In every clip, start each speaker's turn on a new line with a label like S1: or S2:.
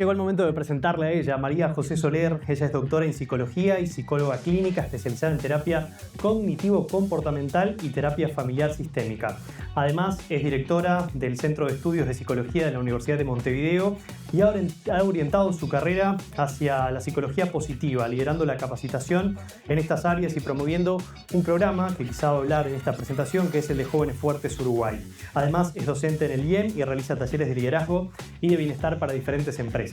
S1: Llegó el momento de presentarle a ella, María José Soler. Ella es doctora en psicología y psicóloga clínica especializada en terapia cognitivo-comportamental y terapia familiar sistémica. Además, es directora del Centro de Estudios de Psicología de la Universidad de Montevideo y ha orientado su carrera hacia la psicología positiva, liderando la capacitación en estas áreas y promoviendo un programa que quizá va a hablar en esta presentación, que es el de Jóvenes Fuertes Uruguay. Además, es docente en el IEM y realiza talleres de liderazgo y de bienestar para diferentes empresas.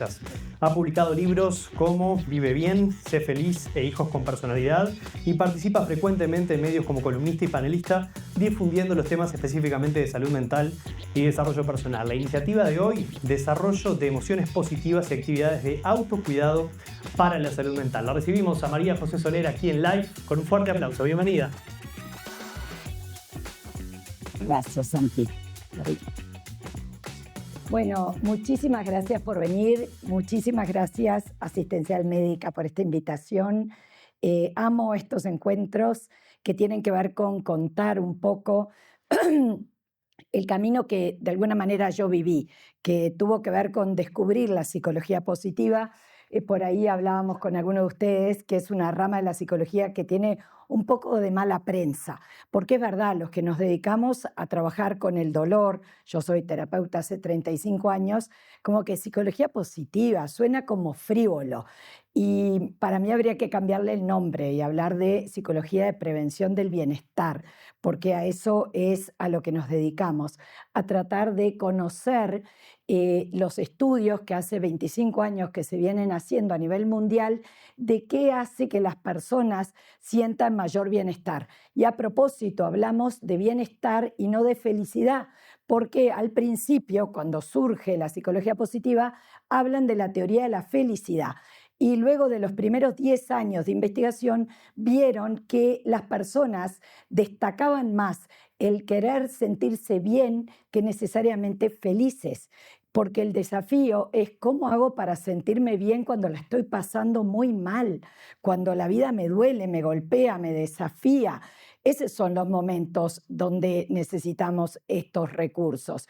S1: Ha publicado libros como Vive Bien, Sé Feliz e Hijos con Personalidad y participa frecuentemente en medios como columnista y panelista, difundiendo los temas específicamente de salud mental y desarrollo personal. La iniciativa de hoy, desarrollo de emociones positivas y actividades de autocuidado para la salud mental. La recibimos a María José Soler aquí en live con un fuerte aplauso. Bienvenida.
S2: Gracias, Santi. Bueno, muchísimas gracias por venir, muchísimas gracias Asistencial Médica por esta invitación. Amo estos encuentros que tienen que ver con contar un poco el camino que de alguna manera yo viví, que tuvo que ver con descubrir la psicología positiva. Por ahí hablábamos con algunos de ustedes que es una rama de la psicología que tiene un poco de mala prensa, porque es verdad, los que nos dedicamos a trabajar con el dolor, yo soy terapeuta hace 35 años, como que psicología positiva suena como frívolo, y para mí habría que cambiarle el nombre y hablar de psicología de prevención del bienestar, porque a eso es a lo que nos dedicamos, a tratar de conocer los estudios que hace 25 años que se vienen haciendo a nivel mundial de qué hace que las personas sientan mayor bienestar. Y a propósito, hablamos de bienestar y no de felicidad, porque al principio, cuando surge la psicología positiva, hablan de la teoría de la felicidad. Y luego de los primeros 10 años de investigación, vieron que las personas destacaban más el querer sentirse bien que necesariamente felices. Porque el desafío es cómo hago para sentirme bien cuando la estoy pasando muy mal, cuando la vida me duele, me golpea, me desafía. Esos son los momentos donde necesitamos estos recursos.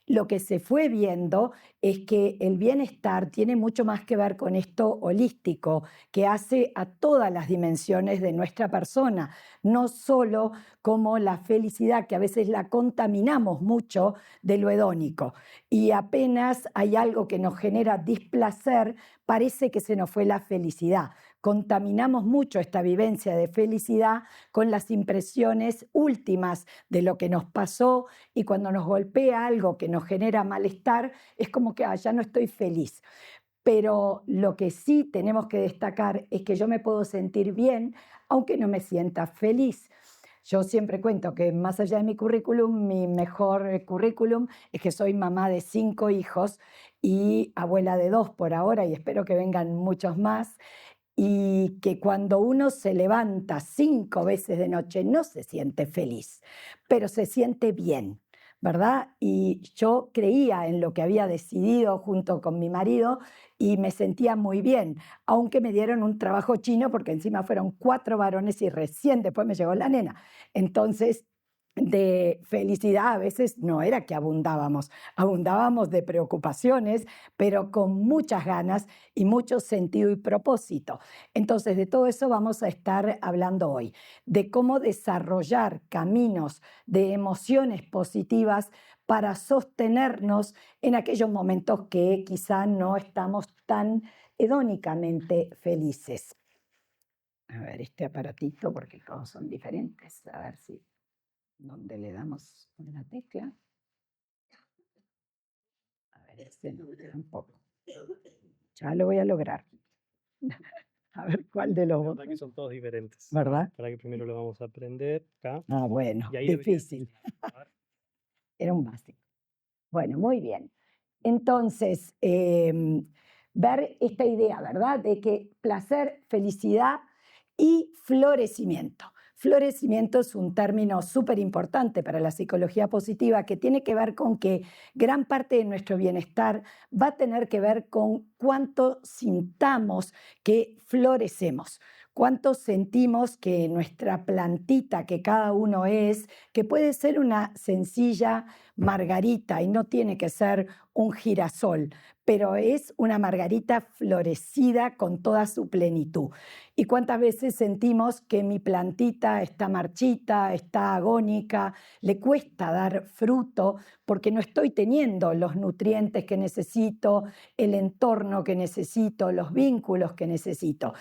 S2: Lo que se fue viendo es que el bienestar tiene mucho más que ver con esto holístico, que hace a todas las dimensiones de nuestra persona, no solo como la felicidad, que a veces la contaminamos mucho de lo hedónico. Y apenas hay algo que nos genera displacer, parece que se nos fue la felicidad. Contaminamos mucho esta vivencia de felicidad con las impresiones últimas de lo que nos pasó, y cuando nos golpea algo que nos genera malestar, es como que ya no estoy feliz. Pero lo que sí tenemos que destacar es que yo me puedo sentir bien aunque no me sienta feliz. Yo siempre cuento que más allá de mi currículum, mi mejor currículum es que soy mamá de 5 hijos y abuela de 2 por ahora, y espero que vengan muchos más. Y que cuando uno se levanta 5 veces de noche no se siente feliz, pero se siente bien, ¿verdad? Y yo creía en lo que había decidido junto con mi marido y me sentía muy bien, aunque me dieron un trabajo chino porque encima fueron 4 varones y recién después me llegó la nena. Entonces, de felicidad a veces no era que abundábamos de preocupaciones, pero con muchas ganas y mucho sentido y propósito. Entonces, de todo eso vamos a estar hablando hoy, de cómo desarrollar caminos de emociones positivas para sostenernos en aquellos momentos que quizá no estamos tan hedónicamente felices. A ver, este aparatito, porque todos son diferentes, a ver si donde le damos con la tecla. A ver, este no, un poco. Ya lo voy a lograr. A ver cuál de los
S1: Aquí son todos diferentes.
S2: ¿Verdad?
S1: Para que primero lo vamos a aprender acá.
S2: Ah, bueno,
S1: Y ahí
S2: difícil. Era un básico. Bueno, muy bien. Entonces, ver esta idea, ¿verdad? De que placer, felicidad y florecimiento. Florecimiento es un término súper importante para la psicología positiva que tiene que ver con que gran parte de nuestro bienestar va a tener que ver con cuánto sintamos que florecemos, ¿Cuánto sentimos que nuestra plantita, que cada uno es, que puede ser una sencilla margarita y no tiene que ser un girasol, pero es una margarita florecida con toda su plenitud? ¿Y cuántas veces sentimos que mi plantita está marchita, está agónica, le cuesta dar fruto porque no estoy teniendo los nutrientes que necesito, el entorno que necesito, los vínculos que necesito?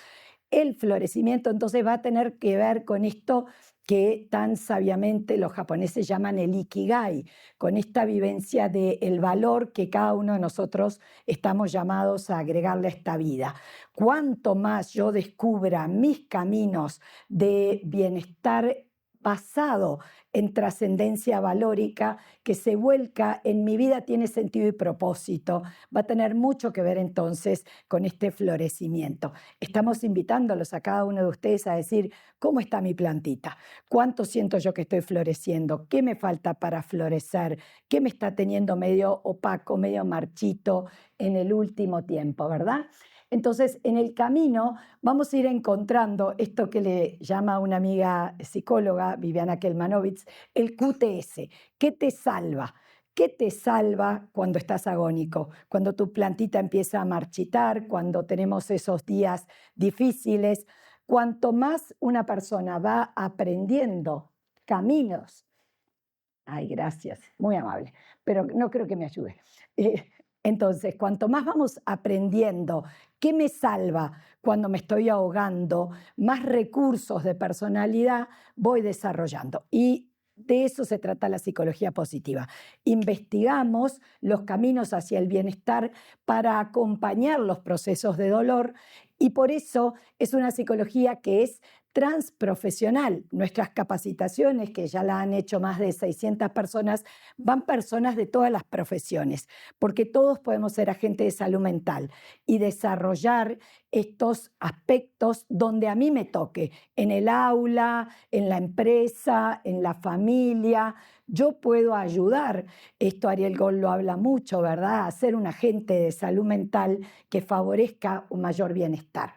S2: El florecimiento entonces va a tener que ver con esto que tan sabiamente los japoneses llaman el ikigai, con esta vivencia del valor que cada uno de nosotros estamos llamados a agregarle a esta vida. Cuanto más yo descubra mis caminos de bienestar basado en trascendencia valórica, que se vuelca en mi vida, tiene sentido y propósito. Va a tener mucho que ver entonces con este florecimiento. Estamos invitándolos a cada uno de ustedes a decir, ¿cómo está mi plantita? ¿Cuánto siento yo que estoy floreciendo? ¿Qué me falta para florecer? ¿Qué me está teniendo medio opaco, medio marchito en el último tiempo, verdad? Entonces, en el camino vamos a ir encontrando esto que le llama una amiga psicóloga, Viviana Kelmanovitz, el QTS. ¿Qué te salva? ¿Qué te salva cuando estás agónico? Cuando tu plantita empieza a marchitar, cuando tenemos esos días difíciles. Cuanto más una persona va aprendiendo caminos, ay, gracias, muy amable, pero no creo que me ayude. Entonces, cuanto más vamos aprendiendo qué me salva cuando me estoy ahogando, más recursos de personalidad voy desarrollando. Y de eso se trata la psicología positiva. Investigamos los caminos hacia el bienestar para acompañar los procesos de dolor, y por eso es una psicología que es transprofesional. Nuestras capacitaciones, que ya la han hecho más de 600 personas, van personas de todas las profesiones, porque todos podemos ser agentes de salud mental y desarrollar estos aspectos donde a mí me toque, en el aula, en la empresa, en la familia. Yo puedo ayudar, esto Ariel Gold lo habla mucho, ¿verdad?, a ser un agente de salud mental que favorezca un mayor bienestar.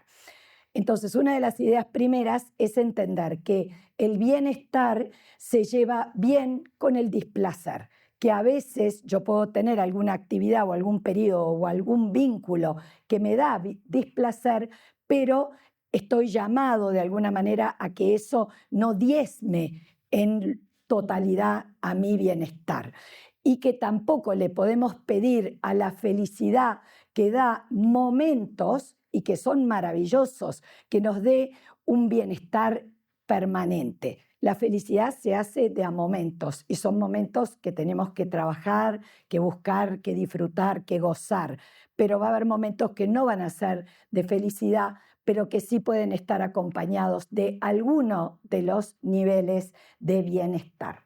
S2: Entonces, una de las ideas primeras es entender que el bienestar se lleva bien con el displacer, que a veces yo puedo tener alguna actividad o algún periodo o algún vínculo que me da displacer, pero estoy llamado de alguna manera a que eso no diezme en totalidad a mi bienestar, y que tampoco le podemos pedir a la felicidad que da momentos y que son maravillosos, que nos dé un bienestar permanente. La felicidad se hace de a momentos, y son momentos que tenemos que trabajar, que buscar, que disfrutar, que gozar. Pero va a haber momentos que no van a ser de felicidad, pero que sí pueden estar acompañados de alguno de los niveles de bienestar.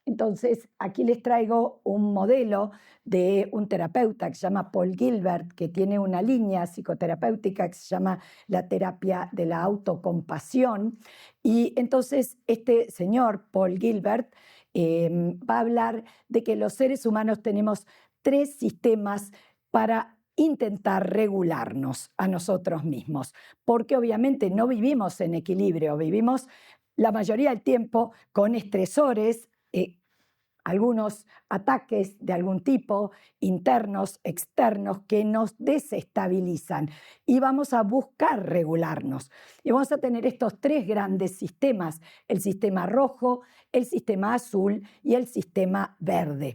S2: Entonces, aquí les traigo un modelo de un terapeuta que se llama Paul Gilbert, que tiene una línea psicoterapéutica que se llama la terapia de la autocompasión. Y entonces este señor, Paul Gilbert, va a hablar de que los seres humanos tenemos 3 sistemas para intentar regularnos a nosotros mismos, porque obviamente no vivimos en equilibrio, vivimos la mayoría del tiempo con estresores, algunos ataques de algún tipo, internos, externos, que nos desestabilizan, y vamos a buscar regularnos. Y vamos a tener estos 3 grandes sistemas: el sistema rojo, el sistema azul y el sistema verde.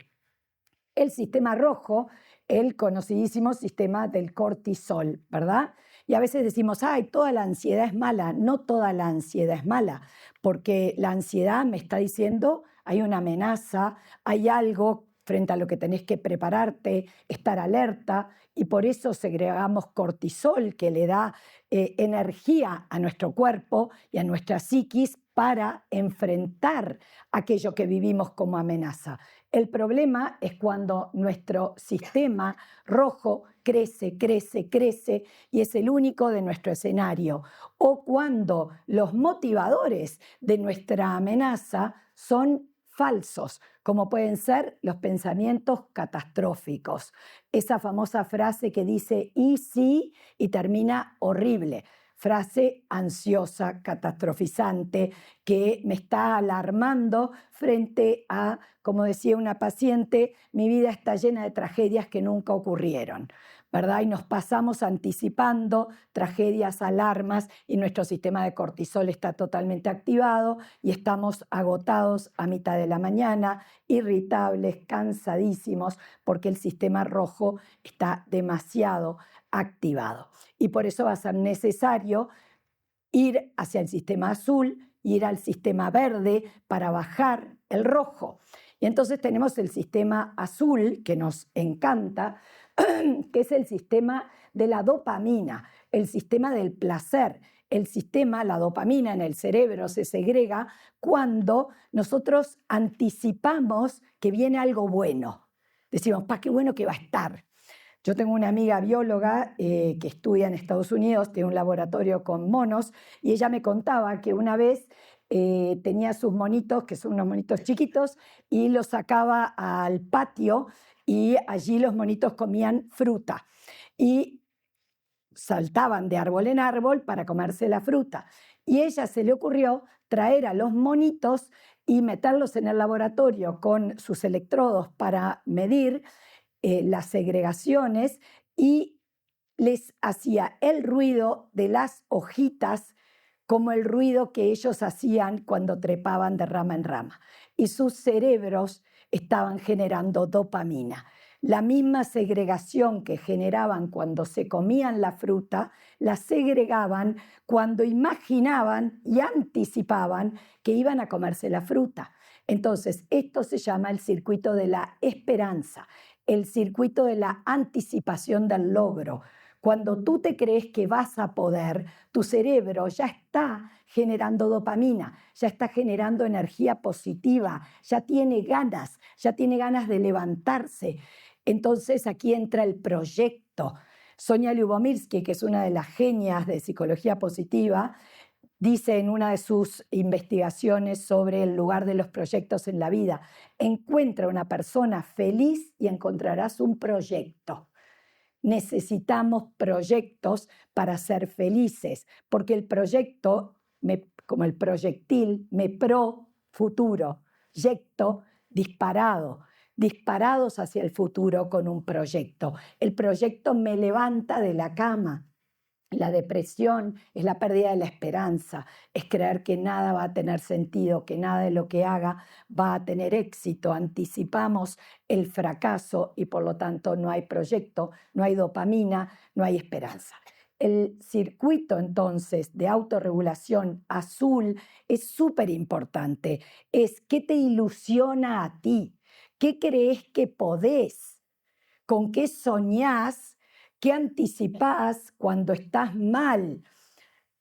S2: El sistema rojo, el conocidísimo sistema del cortisol, ¿verdad? Y a veces decimos, ay, toda la ansiedad es mala. No toda la ansiedad es mala, porque la ansiedad me está diciendo, hay una amenaza, hay algo frente a lo que tenés que prepararte, estar alerta, y por eso segregamos cortisol, que le da energía a nuestro cuerpo y a nuestra psiquis para enfrentar aquello que vivimos como amenaza. El problema es cuando nuestro sistema rojo crece, crece, crece y es el único de nuestro escenario, o cuando los motivadores de nuestra amenaza son falsos, como pueden ser los pensamientos catastróficos. Esa famosa frase que dice "y sí" y termina horrible. frase ansiosa, catastrofizante, que me está alarmando frente a, como decía una paciente, mi vida está llena de tragedias que nunca ocurrieron, ¿verdad? Y nos pasamos anticipando tragedias, alarmas, y nuestro sistema de cortisol está totalmente activado y estamos agotados a mitad de la mañana, irritables, cansadísimos, porque el sistema rojo está demasiado activado. Y por eso va a ser necesario ir hacia el sistema azul, ir al sistema verde para bajar el rojo. Y entonces tenemos el sistema azul, que nos encanta, que es el sistema de la dopamina, el sistema del placer. El sistema, la dopamina en el cerebro se segrega cuando nosotros anticipamos que viene algo bueno. Decimos, qué bueno que va a estar. Yo tengo una amiga bióloga que estudia en Estados Unidos, tiene un laboratorio con monos, y ella me contaba que una vez tenía sus monitos, que son unos monitos chiquitos, y los sacaba al patio y allí los monitos comían fruta y saltaban de árbol en árbol para comerse la fruta. Y a ella se le ocurrió traer a los monitos y meterlos en el laboratorio con sus electrodos para medir las segregaciones, y les hacía el ruido de las hojitas como el ruido que ellos hacían cuando trepaban de rama en rama. Y sus cerebros estaban generando dopamina. La misma segregación que generaban cuando se comían la fruta, la segregaban cuando imaginaban y anticipaban que iban a comerse la fruta. Entonces, esto se llama el circuito de la esperanza, el circuito de la anticipación del logro. Cuando tú te crees que vas a poder, tu cerebro ya está generando dopamina, ya está generando energía positiva, ya tiene ganas de levantarse. Entonces aquí entra el proyecto. Sonia Lyubomirsky, que es una de las genias de psicología positiva, dice en una de sus investigaciones sobre el lugar de los proyectos en la vida: encuentra una persona feliz y encontrarás un proyecto. Necesitamos proyectos para ser felices, porque el proyecto, como el proyectil, futuro, yecto, disparados hacia el futuro con un proyecto. El proyecto me levanta de la cama. La depresión es la pérdida de la esperanza, es creer que nada va a tener sentido, que nada de lo que haga va a tener éxito. Anticipamos el fracaso y por lo tanto no hay proyecto, no hay dopamina, no hay esperanza. El circuito entonces de autorregulación azul es súper importante. Es qué te ilusiona a ti, qué crees que podés, con qué soñás, qué anticipás cuando estás mal.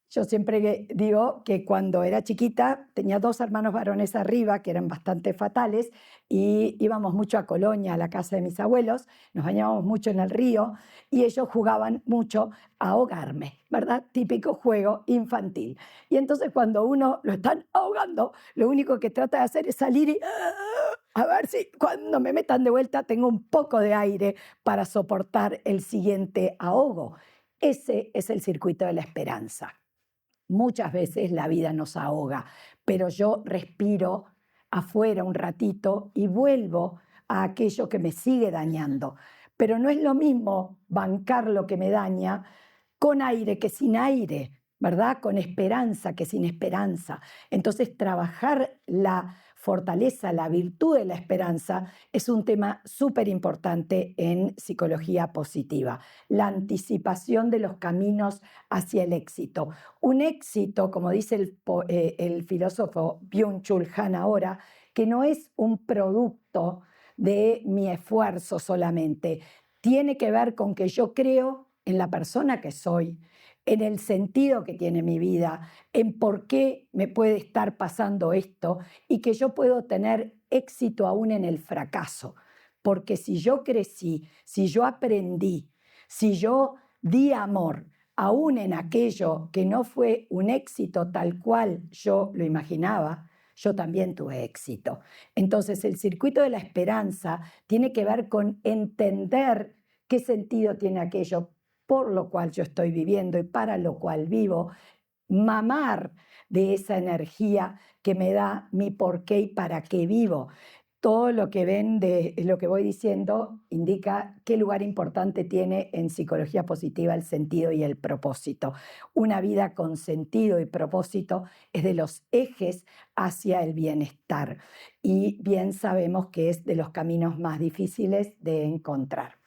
S2: Yo siempre digo que cuando era chiquita tenía 2 hermanos varones arriba que eran bastante fatales y íbamos mucho a Colonia, a la casa de mis abuelos, nos bañábamos mucho en el río y ellos jugaban mucho a ahogarme, ¿verdad? Típico juego infantil. Y entonces cuando uno lo están ahogando, lo único que trata de hacer es salir y a ver si cuando me metan de vuelta tengo un poco de aire para soportar el siguiente ahogo. Ese es el circuito de la esperanza. Muchas veces la vida nos ahoga, pero yo respiro afuera un ratito y vuelvo a aquello que me sigue dañando. Pero no es lo mismo bancar lo que me daña con aire que sin aire, ¿verdad? Con esperanza que sin esperanza. Entonces, trabajar la fortaleza, la virtud de la esperanza es un tema súper importante en psicología positiva. La anticipación de los caminos hacia el éxito. Un éxito, como dice el filósofo Byung-Chul Han ahora, que no es un producto de mi esfuerzo solamente. Tiene que ver con que yo creo en la persona que soy, en el sentido que tiene mi vida, en por qué me puede estar pasando esto y que yo puedo tener éxito aún en el fracaso. Porque si yo crecí, si yo aprendí, si yo di amor, aún en aquello que no fue un éxito tal cual yo lo imaginaba, yo también tuve éxito. Entonces, el circuito de la esperanza tiene que ver con entender qué sentido tiene aquello. por lo cual yo estoy viviendo y para lo cual vivo, mamar de esa energía que me da mi por qué y para qué vivo. Todo lo que ven de lo que voy diciendo indica qué lugar importante tiene en psicología positiva el sentido y el propósito. Una vida con sentido y propósito es de los ejes hacia el bienestar y bien sabemos que es de los caminos más difíciles de encontrar.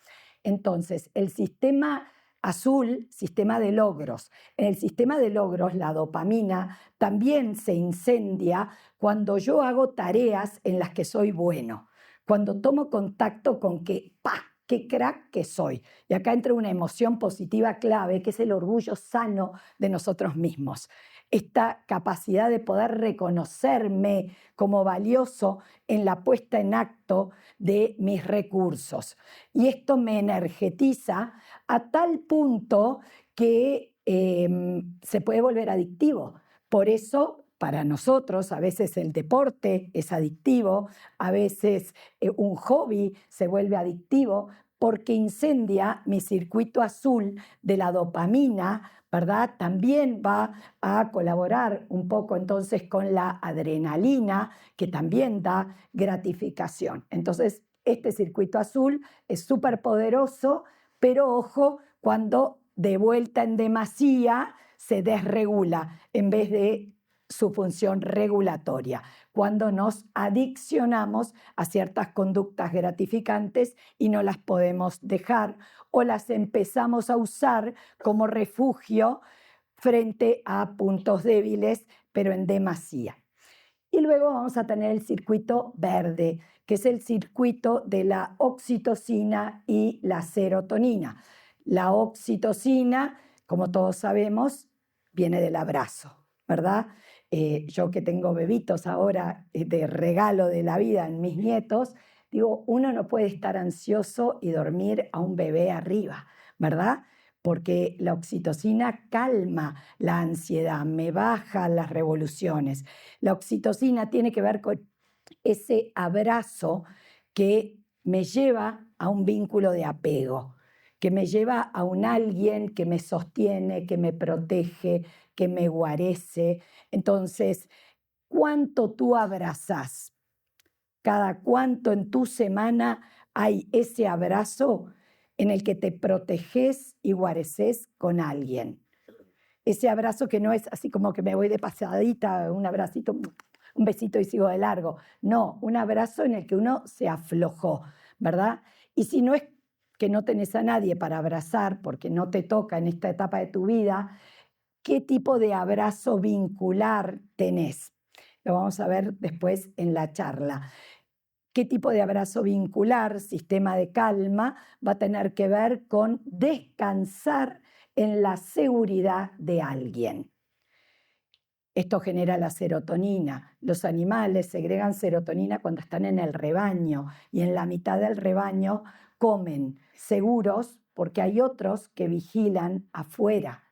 S2: Entonces, el sistema azul, sistema de logros. En el sistema de logros, la dopamina también se incendia cuando yo hago tareas en las que soy bueno, cuando tomo contacto con que, ¡pah!, qué crack que soy. Y acá entra una emoción positiva clave, que es el orgullo sano de nosotros mismos. Esta capacidad de poder reconocerme como valioso en la puesta en acto de mis recursos. Y esto me energetiza a tal punto que se puede volver adictivo. Por eso, para nosotros, a veces el deporte es adictivo, a veces un hobby se vuelve adictivo, porque incendia mi circuito azul de la dopamina, ¿verdad? También va a colaborar un poco entonces con la adrenalina, que también da gratificación. Entonces, este circuito azul es súper poderoso, pero ojo, cuando de vuelta en demasía se desregula en vez de su función regulatoria, cuando nos adiccionamos a ciertas conductas gratificantes y no las podemos dejar o las empezamos a usar como refugio frente a puntos débiles, pero en demasía. Y luego vamos a tener el circuito verde, que es el circuito de la oxitocina y la serotonina. La oxitocina, como todos sabemos, viene del abrazo, ¿verdad? Yo que tengo bebitos ahora de regalo de la vida en mis nietos, digo, uno no puede estar ansioso y dormir a un bebé arriba, ¿verdad? Porque la oxitocina calma la ansiedad, me baja las revoluciones. La oxitocina tiene que ver con ese abrazo que me lleva a un vínculo de apego, que me lleva a un alguien que me sostiene, que me protege, que me guarece. Entonces, ¿cuánto tú abrazás? ¿Cada cuánto en tu semana hay ese abrazo en el que te proteges y guareces con alguien? Ese abrazo que no es así como que me voy de pasadita, un abracito, un besito y sigo de largo. No, un abrazo en el que uno se aflojó, ¿verdad? Y si no es que no tenés a nadie para abrazar porque no te toca en esta etapa de tu vida, ¿qué tipo de abrazo vincular tenés? Lo vamos a ver después en la charla. ¿Qué tipo de abrazo vincular, sistema de calma, va a tener que ver con descansar en la seguridad de alguien? Esto genera la serotonina. Los animales segregan serotonina cuando están en el rebaño y en la mitad del rebaño comen seguros porque hay otros que vigilan afuera.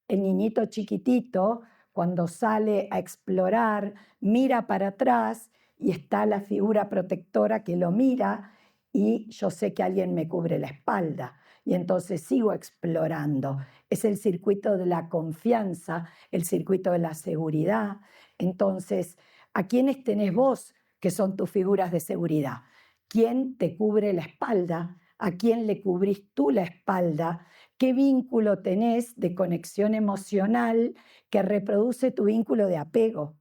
S2: El niñito chiquitito, cuando sale a explorar, mira para atrás y está la figura protectora que lo mira y yo sé que alguien me cubre la espalda y entonces sigo explorando. Es el circuito de la confianza, el circuito de la seguridad. Entonces, ¿a quiénes tenés vos que son tus figuras de seguridad? ¿Quién te cubre la espalda? ¿A quién le cubrís tú la espalda? ¿Qué vínculo tenés de conexión emocional que reproduce tu vínculo de apego?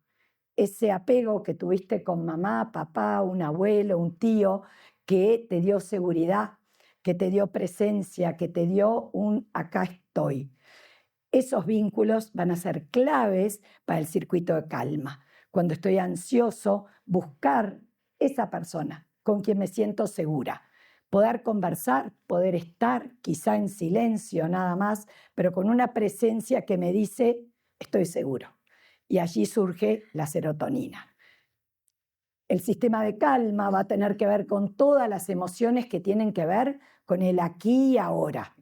S2: Ese apego que tuviste con mamá, papá, un abuelo, un tío, que te dio seguridad, que te dio presencia, que te dio un acá estoy. Esos vínculos van a ser claves para el circuito de calma. Cuando estoy ansioso, buscar esa persona con quien me siento segura. Poder conversar, poder estar quizá en silencio nada más, pero con una presencia que me dice, estoy seguro. Y allí surge la serotonina. El sistema de calma va a tener que ver con todas las emociones que tienen que ver con el aquí y ahora.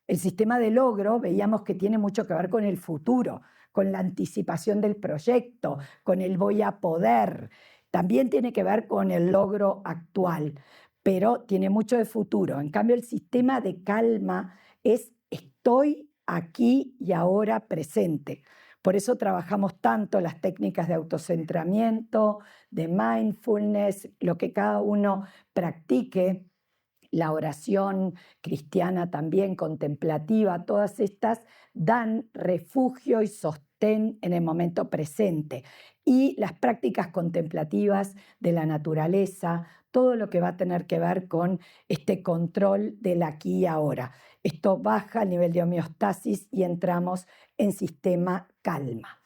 S2: El sistema de logro veíamos que tiene mucho que ver con el futuro, con la anticipación del proyecto, con el voy a poder. También tiene que ver con el logro actual, pero tiene mucho de futuro. En cambio, el sistema de calma es estoy aquí y ahora presente. Por eso trabajamos tanto las técnicas de autocentramiento, de mindfulness, lo que cada uno practique, la oración cristiana también, contemplativa, todas estas dan refugio y sostén en el momento presente. Y las prácticas contemplativas de la naturaleza, todo lo que va a tener que ver con este control del aquí y ahora. Esto baja el nivel de homeostasis y entramos en sistema calma.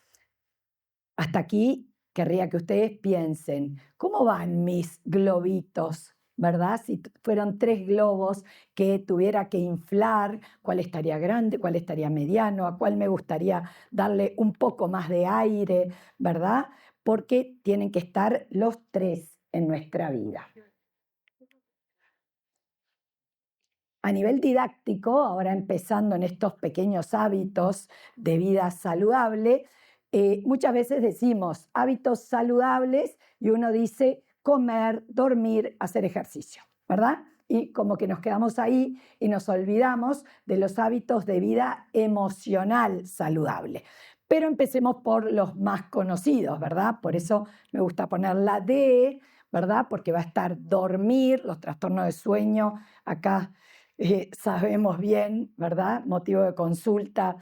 S2: Hasta aquí querría que ustedes piensen, ¿cómo van mis globitos? ¿Verdad? Si fueron 3 globos que tuviera que inflar, ¿cuál estaría grande, cuál estaría mediano, a cuál me gustaría darle un poco más de aire, ¿verdad? Porque tienen que estar los 3 en nuestra vida. A nivel didáctico, ahora empezando en estos pequeños hábitos de vida saludable, muchas veces decimos hábitos saludables y uno dice comer, dormir, hacer ejercicio, ¿verdad? Y como que nos quedamos ahí y nos olvidamos de los hábitos de vida emocional saludable. Pero empecemos por los más conocidos, ¿verdad? Por eso me gusta poner la D, ¿verdad? Porque va a estar dormir, los trastornos de sueño, acá sabemos bien, ¿verdad? Motivo de consulta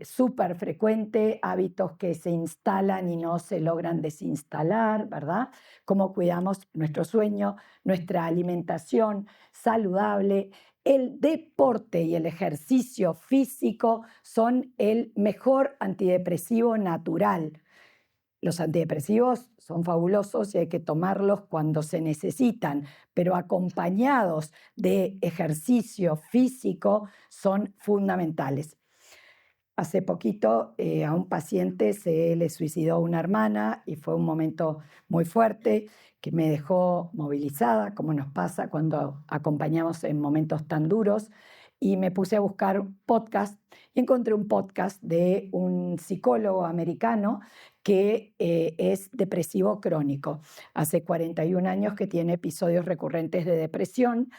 S2: súper frecuente, hábitos que se instalan y no se logran desinstalar, ¿verdad? Cómo cuidamos nuestro sueño, nuestra alimentación saludable. El deporte y el ejercicio físico son el mejor antidepresivo natural. Los antidepresivos son fabulosos y hay que tomarlos cuando se necesitan, pero acompañados de ejercicio físico son fundamentales. Hace poquito a un paciente se le suicidó una hermana y fue un momento muy fuerte que me dejó movilizada, como nos pasa cuando acompañamos en momentos tan duros, y me puse a buscar podcast y encontré un podcast de un psicólogo americano que es depresivo crónico. Hace 41 años que tiene episodios recurrentes de depresión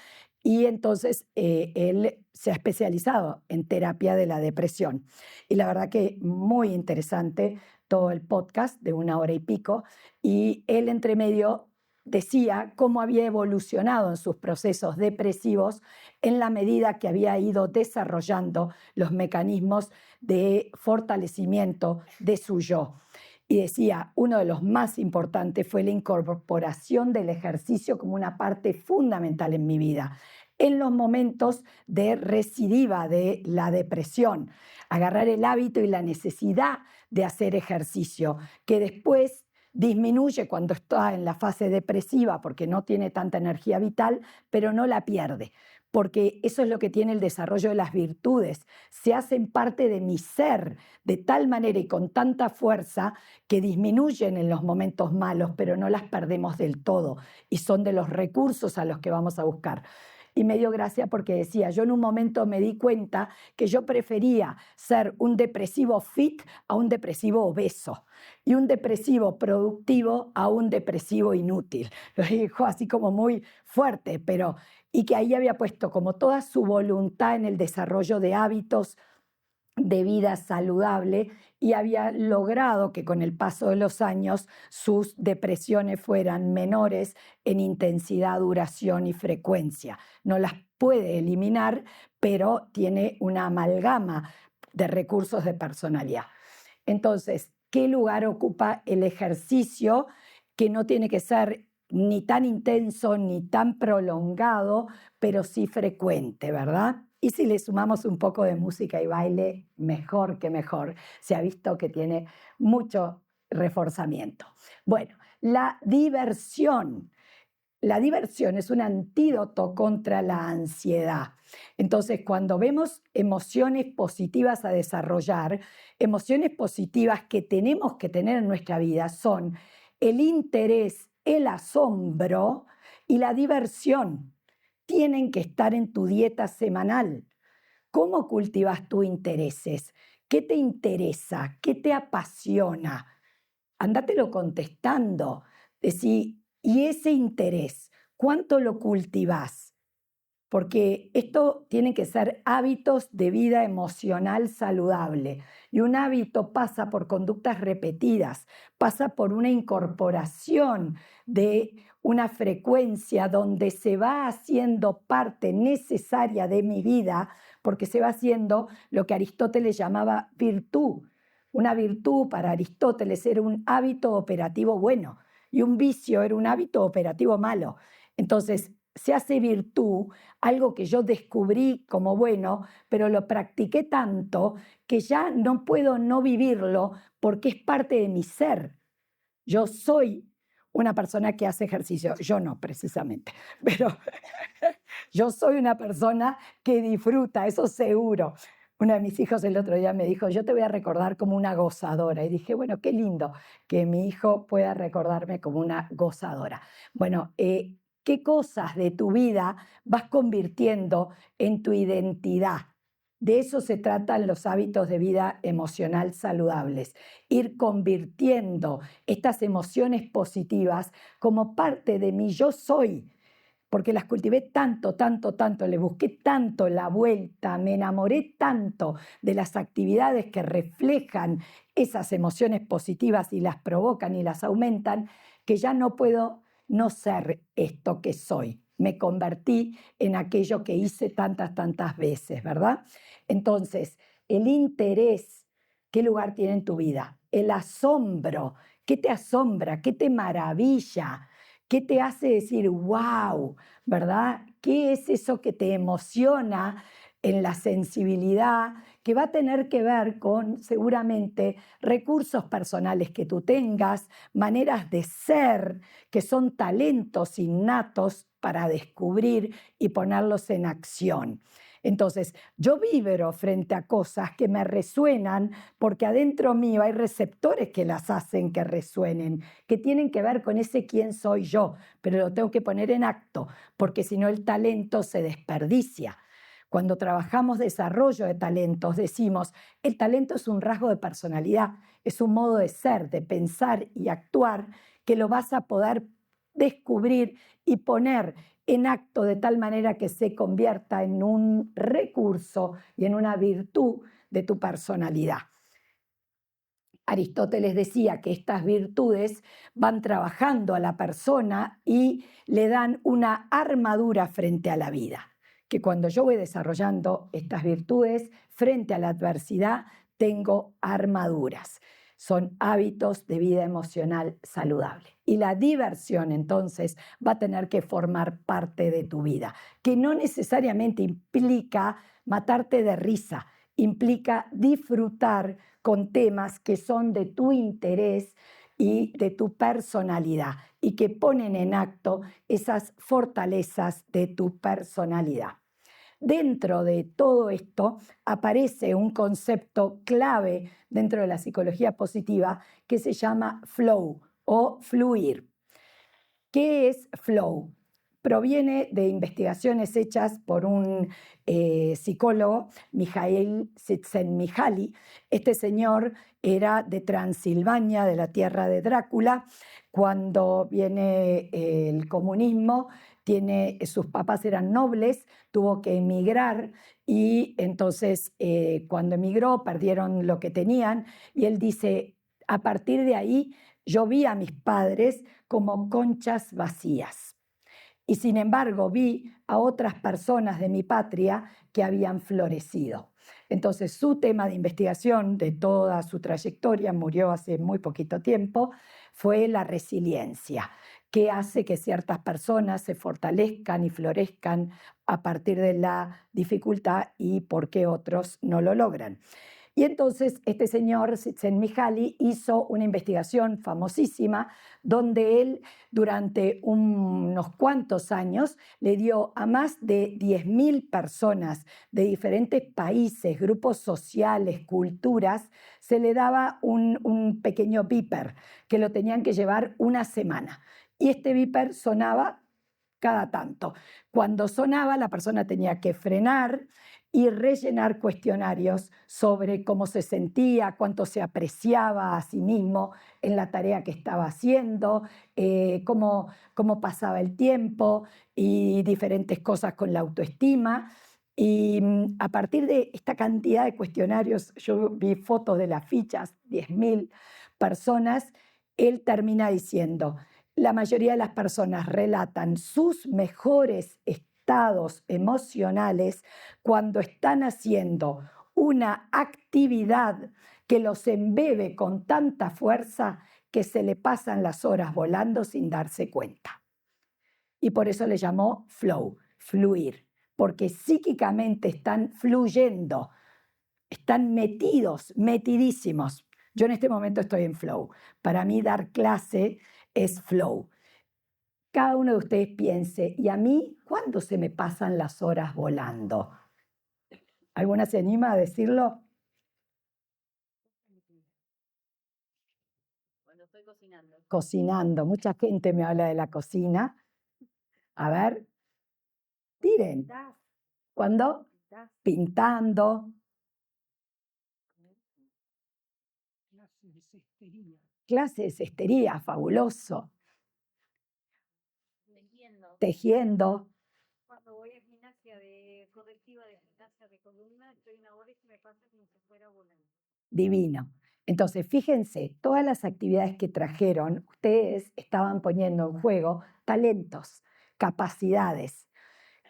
S2: y entonces él se ha especializado en terapia de la depresión. Y la verdad que muy interesante todo el podcast de 1 hora y pico. Y él entre medio decía cómo había evolucionado en sus procesos depresivos en la medida que había ido desarrollando los mecanismos de fortalecimiento de su yo. Y decía, uno de los más importantes fue la incorporación del ejercicio como una parte fundamental en mi vida, en los momentos de recidiva de la depresión, agarrar el hábito y la necesidad de hacer ejercicio, que después disminuye cuando está en la fase depresiva porque no tiene tanta energía vital, pero no la pierde, porque eso es lo que tiene el desarrollo de las virtudes. Se hacen parte de mi ser de tal manera y con tanta fuerza que disminuyen en los momentos malos, pero no las perdemos del todo y son de los recursos a los que vamos a buscar. Y me dio gracia porque decía, yo en un momento me di cuenta que yo prefería ser un depresivo fit a un depresivo obeso y un depresivo productivo a un depresivo inútil. Lo dijo así como muy fuerte, pero y que ahí había puesto como toda su voluntad en el desarrollo de hábitos de vida saludable y había logrado que con el paso de los años sus depresiones fueran menores en intensidad, duración y frecuencia. No las puede eliminar, pero tiene una amalgama de recursos de personalidad. Entonces, ¿qué lugar ocupa el ejercicio que no tiene que ser ni tan intenso ni tan prolongado, pero sí frecuente, ¿verdad? Y si le sumamos un poco de música y baile, mejor que mejor. Se ha visto que tiene mucho reforzamiento. Bueno, la diversión. La diversión es un antídoto contra la ansiedad. Entonces, cuando vemos emociones positivas a desarrollar, emociones positivas que tenemos que tener en nuestra vida son el interés, el asombro y la diversión. Tienen que estar en tu dieta semanal. ¿Cómo cultivas tus intereses? ¿Qué te interesa? ¿Qué te apasiona? Andátelo contestando. Decí, ¿y ese interés, cuánto lo cultivás? porque esto tiene que ser hábitos de vida emocional saludable. Y un hábito pasa por conductas repetidas, pasa por una incorporación de una frecuencia donde se va haciendo parte necesaria de mi vida, porque se va haciendo lo que Aristóteles llamaba virtud. Una virtud para Aristóteles era un hábito operativo bueno y un vicio era un hábito operativo malo. Entonces, se hace virtud, algo que yo descubrí como bueno, pero lo practiqué tanto que ya no puedo no vivirlo porque es parte de mi ser. Yo soy una persona que hace ejercicio, yo no precisamente, pero yo soy una persona que disfruta, eso seguro. Uno de mis hijos el otro día me dijo, yo te voy a recordar como una gozadora. Y dije, bueno, qué lindo que mi hijo pueda recordarme como una gozadora. Bueno, ¿qué cosas de tu vida vas convirtiendo en tu identidad? De eso se tratan los hábitos de vida emocional saludables. Ir convirtiendo estas emociones positivas como parte de mi yo soy, porque las cultivé tanto, tanto, tanto, le busqué tanto la vuelta, me enamoré tanto de las actividades que reflejan esas emociones positivas y las provocan y las aumentan, que ya no puedo no ser esto que soy. Me convertí en aquello que hice tantas, tantas veces, ¿verdad? Entonces, el interés, ¿qué lugar tiene en tu vida? El asombro, ¿qué te asombra? ¿Qué te maravilla? ¿Qué te hace decir, wow, ¿verdad? ¿Qué es eso que te emociona en la sensibilidad? Que va a tener que ver con, seguramente, recursos personales que tú tengas, maneras de ser, que son talentos innatos para descubrir y ponerlos en acción. Entonces, yo vibro frente a cosas que me resuenan porque adentro mío hay receptores que las hacen que resuenen, que tienen que ver con ese quién soy yo, pero lo tengo que poner en acto, porque si no el talento se desperdicia. Cuando trabajamos desarrollo de talentos, decimos, el talento es un rasgo de personalidad, es un modo de ser, de pensar y actuar que lo vas a poder descubrir y poner en acto de tal manera que se convierta en un recurso y en una virtud de tu personalidad. Aristóteles decía que estas virtudes van trabajando a la persona y le dan una armadura frente a la vida. Que cuando yo voy desarrollando estas virtudes frente a la adversidad, tengo armaduras. Son hábitos de vida emocional saludable. Y la diversión, entonces, va a tener que formar parte de tu vida, que no necesariamente implica matarte de risa, implica disfrutar con temas que son de tu interés y de tu personalidad y que ponen en acto esas fortalezas de tu personalidad. Dentro de todo esto aparece un concepto clave dentro de la psicología positiva que se llama flow o fluir. ¿Qué es flow? Proviene de investigaciones hechas por un psicólogo, Mijail Csikszentmihalyi. Este señor era de Transilvania, de la tierra de Drácula. Cuando viene el comunismo, sus papás eran nobles, tuvo que emigrar y entonces cuando emigró perdieron lo que tenían y él dice, a partir de ahí yo vi a mis padres como conchas vacías. Y sin embargo vi a otras personas de mi patria que habían florecido. Entonces su tema de investigación de toda su trayectoria, murió hace muy poquito tiempo, fue la resiliencia, que hace que ciertas personas se fortalezcan y florezcan a partir de la dificultad y por qué otros no lo logran. Y entonces este señor Csikszentmihalyi hizo una investigación famosísima donde él durante unos cuantos años le dio a más de 10.000 personas de diferentes países, grupos sociales, culturas, se le daba un pequeño beeper que lo tenían que llevar una semana. Y este beeper sonaba cada tanto. Cuando sonaba, la persona tenía que frenar y rellenar cuestionarios sobre cómo se sentía, cuánto se apreciaba a sí mismo en la tarea que estaba haciendo, cómo pasaba el tiempo y diferentes cosas con la autoestima. Y a partir de esta cantidad de cuestionarios, yo vi fotos de las fichas, 10.000 personas, él termina diciendo, la mayoría de las personas relatan sus mejores estados emocionales cuando están haciendo una actividad que los embebe con tanta fuerza que se le pasan las horas volando sin darse cuenta. Y por eso le llamó flow, fluir, porque psíquicamente están fluyendo, están metidísimos. Yo en este momento estoy en flow. Para mí dar clase es flow. Cada uno de ustedes piense, ¿y a mí cuándo se me pasan las horas volando? ¿Alguna se anima a decirlo?
S3: Cuando estoy cocinando.
S2: Cocinando. Mucha gente me habla de la cocina. A ver, tiren. ¿Cuándo? Pintando.
S4: Clase de cestería.
S2: Clase de cestería, fabuloso. Tejiendo.
S3: Cuando voy a gimnasia correctiva de gimnasia de columna, estoy una hora y se me pasa como si fuera volando.
S2: Divino. Entonces, fíjense, todas las actividades que trajeron, ustedes estaban poniendo en juego talentos, capacidades.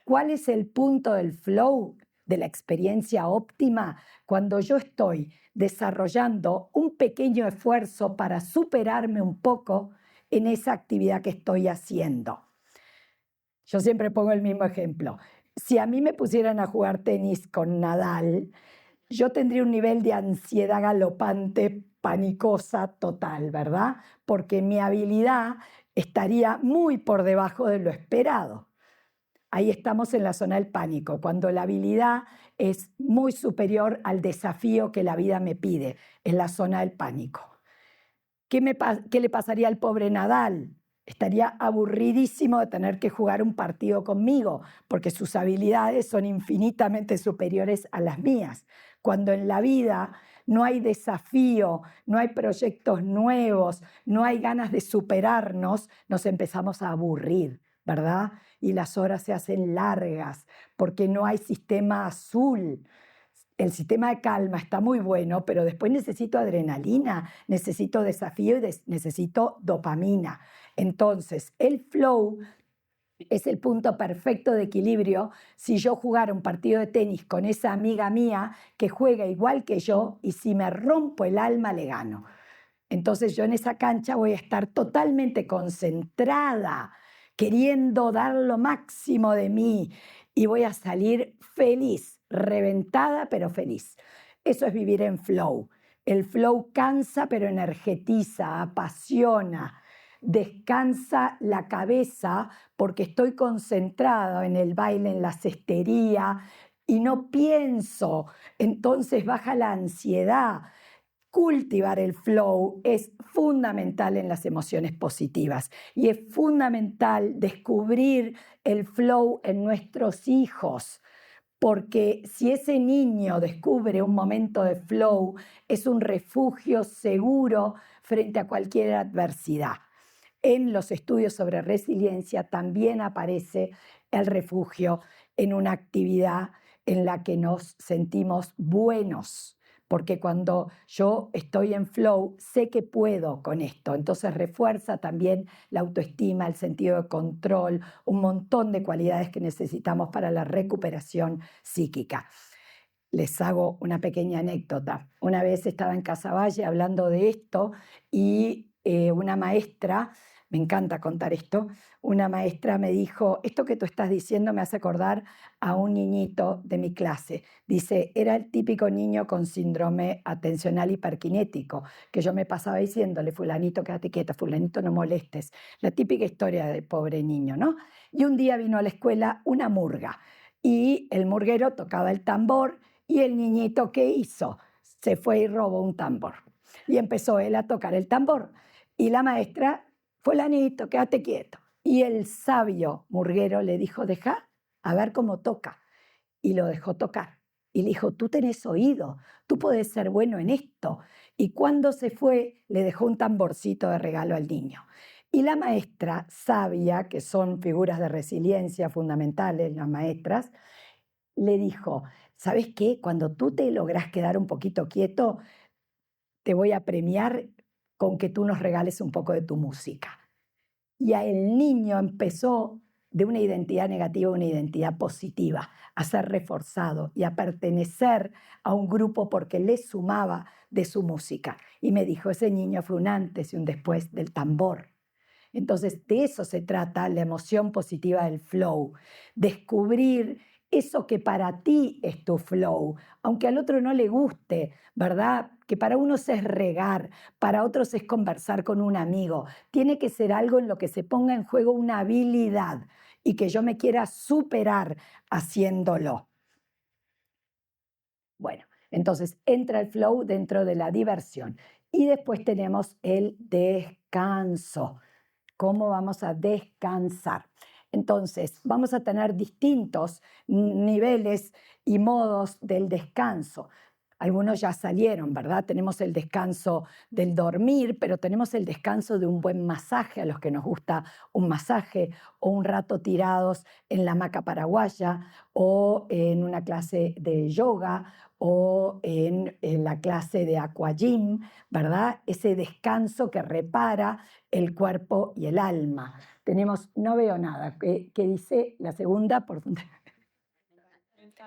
S2: ¿Cuál es el punto del flow, de la experiencia óptima? Cuando yo estoy desarrollando un pequeño esfuerzo para superarme un poco en esa actividad que estoy haciendo. Yo siempre pongo el mismo ejemplo. Si a mí me pusieran a jugar tenis con Nadal, yo tendría un nivel de ansiedad galopante, panicosa total, ¿verdad? Porque mi habilidad estaría muy por debajo de lo esperado. Ahí estamos en la zona del pánico, cuando la habilidad es muy superior al desafío que la vida me pide, en la zona del pánico. ¿Qué le pasaría al pobre Nadal? Estaría aburridísimo de tener que jugar un partido conmigo, porque sus habilidades son infinitamente superiores a las mías. Cuando en la vida no hay desafío, no hay proyectos nuevos, no hay ganas de superarnos, nos empezamos a aburrir, ¿verdad? Y las horas se hacen largas, porque no hay sistema azul. El sistema de calma está muy bueno, pero después necesito adrenalina, necesito desafío y necesito dopamina. Entonces, el flow es el punto perfecto de equilibrio si yo jugara un partido de tenis con esa amiga mía que juega igual que yo y si me rompo el alma le gano. Entonces yo en esa cancha voy a estar totalmente concentrada, queriendo dar lo máximo de mí y voy a salir feliz, reventada pero feliz. Eso es vivir en flow. El flow cansa pero energetiza, apasiona, descansa la cabeza porque estoy concentrada en el baile, en la cestería y no pienso. Entonces baja la ansiedad. Cultivar el flow es fundamental en las emociones positivas y es fundamental descubrir el flow en nuestros hijos, porque si ese niño descubre un momento de flow, es un refugio seguro frente a cualquier adversidad. En los estudios sobre resiliencia también aparece el refugio en una actividad en la que nos sentimos buenos, porque cuando yo estoy en flow, sé que puedo con esto. Entonces refuerza también la autoestima, el sentido de control, un montón de cualidades que necesitamos para la recuperación psíquica. Les hago una pequeña anécdota. Una vez estaba en Casaballe hablando de esto y una maestra, me encanta contar esto, una maestra me dijo, esto que tú estás diciendo me hace acordar a un niñito de mi clase. Dice, era el típico niño con síndrome atencional hiperkinético, que yo me pasaba diciéndole, fulanito, quédate quieta, fulanito, no molestes. La típica historia del pobre niño, ¿no? Y un día vino a la escuela una murga y el murguero tocaba el tambor y el niñito, ¿qué hizo? Se fue y robó un tambor. Y empezó él a tocar el tambor. Y la maestra, fulanito, quédate quieto. Y el sabio murguero le dijo, deja a ver cómo toca. Y lo dejó tocar. y le dijo, tú tenés oído, tú podés ser bueno en esto. Y cuando se fue, le dejó un tamborcito de regalo al niño. Y la maestra sabia, que son figuras de resiliencia fundamentales, las maestras, le dijo, ¿sabes qué? Cuando tú te lográs quedar un poquito quieto, te voy a premiar con que tú nos regales un poco de tu música. Y el niño empezó de una identidad negativa a una identidad positiva, a ser reforzado y a pertenecer a un grupo porque le sumaba de su música. Y me dijo, ese niño fue un antes y un después del tambor. Entonces, de eso se trata la emoción positiva del flow, descubrir eso que para ti es tu flow, aunque al otro no le guste, ¿verdad? Que para unos es regar, para otros es conversar con un amigo. Tiene que ser algo en lo que se ponga en juego una habilidad y que yo me quiera superar haciéndolo. Bueno, entonces entra el flow dentro de la diversión. Y después tenemos el descanso. ¿Cómo vamos a descansar? Entonces, vamos a tener distintos niveles y modos del descanso. Algunos ya salieron, ¿verdad? Tenemos el descanso del dormir, pero tenemos el descanso de un buen masaje, a los que nos gusta un masaje, o un rato tirados en la hamaca paraguaya, o en una clase de yoga, o en la clase de aquagym, ¿verdad? Ese descanso que repara el cuerpo y el alma. Tenemos, no veo nada, que dice la segunda, por donde...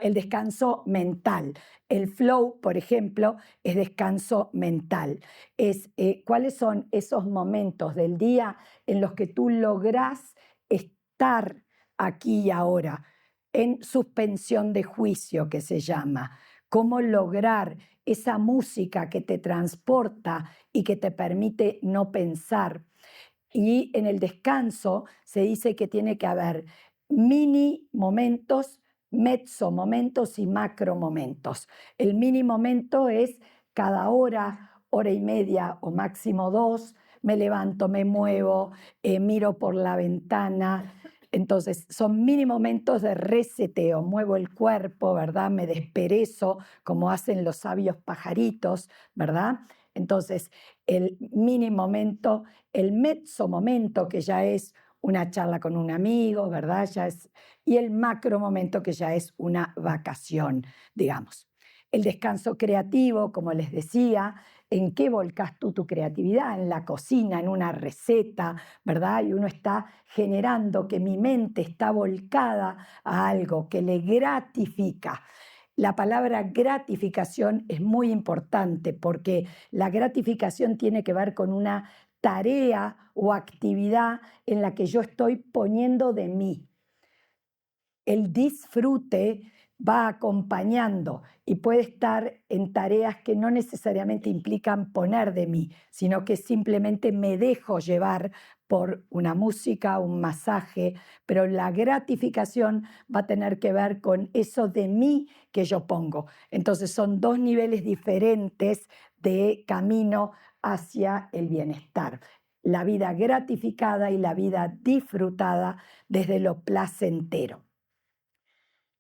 S2: El descanso mental. El flow, por ejemplo, es descanso mental. Es cuáles son esos momentos del día en los que tú lográs estar aquí y ahora, en suspensión de juicio, que se llama. Cómo lograr esa música que te transporta y que te permite no pensar. Y en el descanso se dice que tiene que haber mini momentos, mezzo momentos y macro momentos. El mini momento es cada hora, hora y media o máximo 2, me levanto, me muevo, miro por la ventana. Entonces son mini momentos de reseteo, muevo el cuerpo, ¿verdad? Me desperezo como hacen los sabios pajaritos, ¿verdad? Entonces el mini momento, el mezzo momento, que ya es una charla con un amigo, ¿verdad? Ya es, y el macro momento, que ya es una vacación, digamos. El descanso creativo, como les decía, ¿en qué volcás tú tu creatividad? En la cocina, en una receta, ¿verdad? Y uno está generando que mi mente está volcada a algo que le gratifica. La palabra gratificación es muy importante porque la gratificación tiene que ver con una tarea o actividad en la que yo estoy poniendo de mí. El disfrute va acompañando y puede estar en tareas que no necesariamente implican poner de mí, sino que simplemente me dejo llevar por una música, un masaje, pero la gratificación va a tener que ver con eso de mí que yo pongo. Entonces son dos niveles diferentes de camino hacia el bienestar. La vida gratificada y la vida disfrutada desde lo placentero.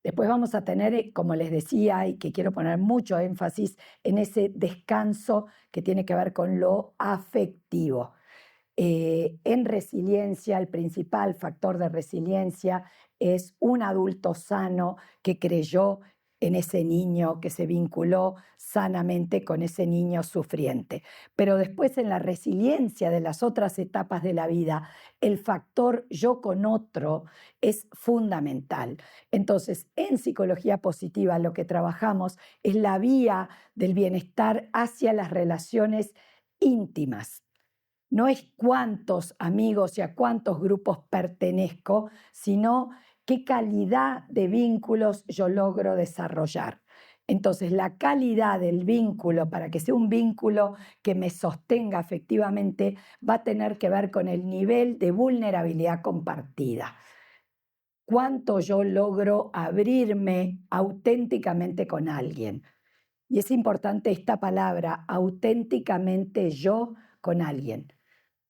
S2: Después vamos a tener, como les decía, y que quiero poner mucho énfasis en ese descanso que tiene que ver con lo afectivo. En resiliencia, el principal factor de resiliencia es un adulto sano que creyó en ese niño, que se vinculó sanamente con ese niño sufriente. Pero después, en la resiliencia de las otras etapas de la vida, el factor yo con otro es fundamental. Entonces, en psicología positiva lo que trabajamos es la vía del bienestar hacia las relaciones íntimas. No es cuántos amigos y a cuántos grupos pertenezco, sino qué calidad de vínculos yo logro desarrollar. Entonces, la calidad del vínculo, para que sea un vínculo que me sostenga afectivamente, va a tener que ver con el nivel de vulnerabilidad compartida. Cuánto yo logro abrirme auténticamente con alguien. Y es importante esta palabra, auténticamente yo con alguien.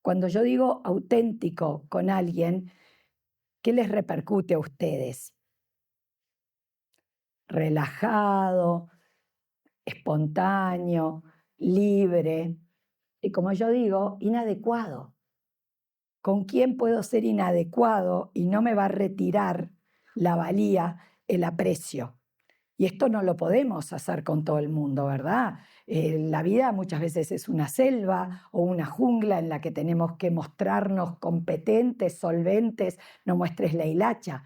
S2: Cuando yo digo auténtico con alguien, ¿qué les repercute a ustedes? relajado, espontáneo, libre y, como yo digo, inadecuado. ¿Con quién puedo ser inadecuado y no me va a retirar la valía, el aprecio? Y esto no lo podemos hacer con todo el mundo, ¿verdad? La vida muchas veces es una selva o una jungla en la que tenemos que mostrarnos competentes, solventes, no muestres la hilacha.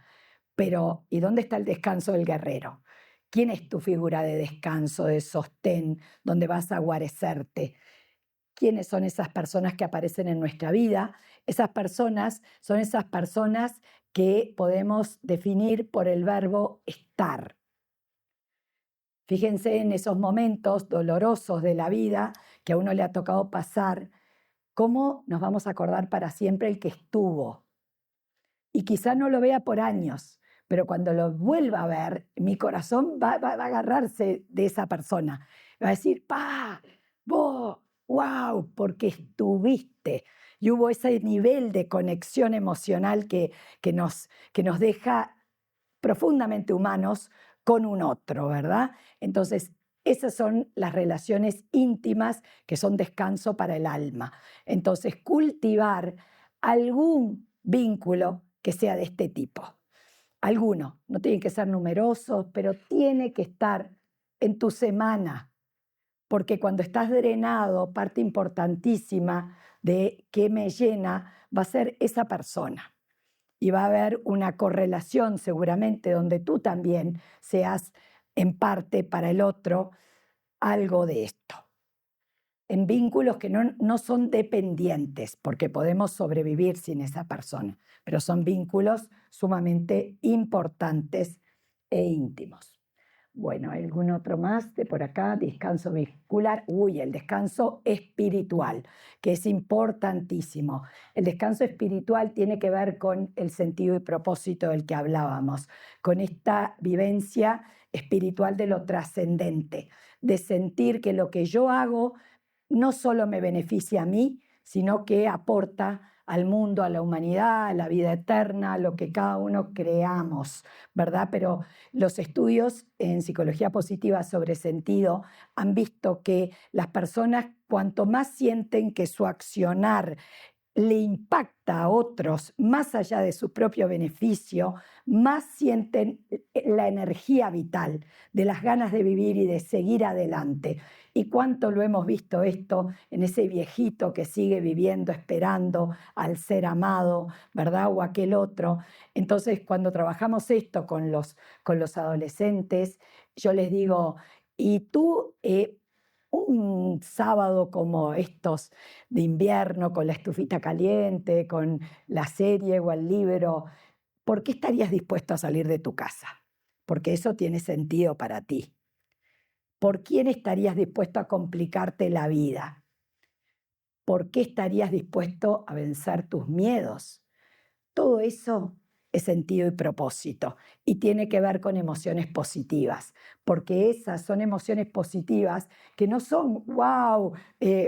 S2: Pero, ¿y dónde está el descanso del guerrero? ¿Quién es tu figura de descanso, de sostén, donde vas a guarecerte? ¿Quiénes son esas personas que aparecen en nuestra vida? Esas personas son esas personas que podemos definir por el verbo estar. Fíjense en esos momentos dolorosos de la vida que a uno le ha tocado pasar, cómo nos vamos a acordar para siempre el que estuvo. Y quizá no lo vea por años, pero cuando lo vuelva a ver, mi corazón va a agarrarse de esa persona. Va a decir, ¡pa! ¡Vos! ¡Wow! Porque estuviste. Y hubo ese nivel de conexión emocional que nos deja profundamente humanos con un otro, ¿verdad? Entonces, esas son las relaciones íntimas que son descanso para el alma. Entonces, cultivar algún vínculo que sea de este tipo. Alguno, no tienen que ser numerosos, pero tiene que estar en tu semana, porque cuando estás drenado, parte importantísima de qué me llena va a ser esa persona. Y va a haber una correlación seguramente donde tú también seas en parte para el otro algo de esto. En vínculos que no son dependientes, porque podemos sobrevivir sin esa persona, pero son vínculos sumamente importantes e íntimos. Bueno, ¿algún otro más de por acá? Descanso vincular. El descanso espiritual, que es importantísimo. El descanso espiritual tiene que ver con el sentido y propósito del que hablábamos, con esta vivencia espiritual de lo trascendente, de sentir que lo que yo hago no solo me beneficia a mí, sino que aporta al mundo, a la humanidad, a la vida eterna, a lo que cada uno creamos, ¿verdad? Pero los estudios en psicología positiva sobre sentido han visto que las personas, cuanto más sienten que su accionar le impacta a otros más allá de su propio beneficio, más sienten la energía vital de las ganas de vivir y de seguir adelante. Y cuánto lo hemos visto esto en ese viejito que sigue viviendo, esperando al ser amado, ¿verdad? O aquel otro. Entonces, cuando trabajamos esto con los adolescentes, yo les digo, ¿y tú un sábado como estos de invierno, con la estufita caliente, con la serie o el libro, ¿por qué estarías dispuesto a salir de tu casa? Porque eso tiene sentido para ti. ¿Por quién estarías dispuesto a complicarte la vida? ¿Por qué estarías dispuesto a vencer tus miedos? Todo eso es sentido y propósito y tiene que ver con emociones positivas, porque esas son emociones positivas que no son,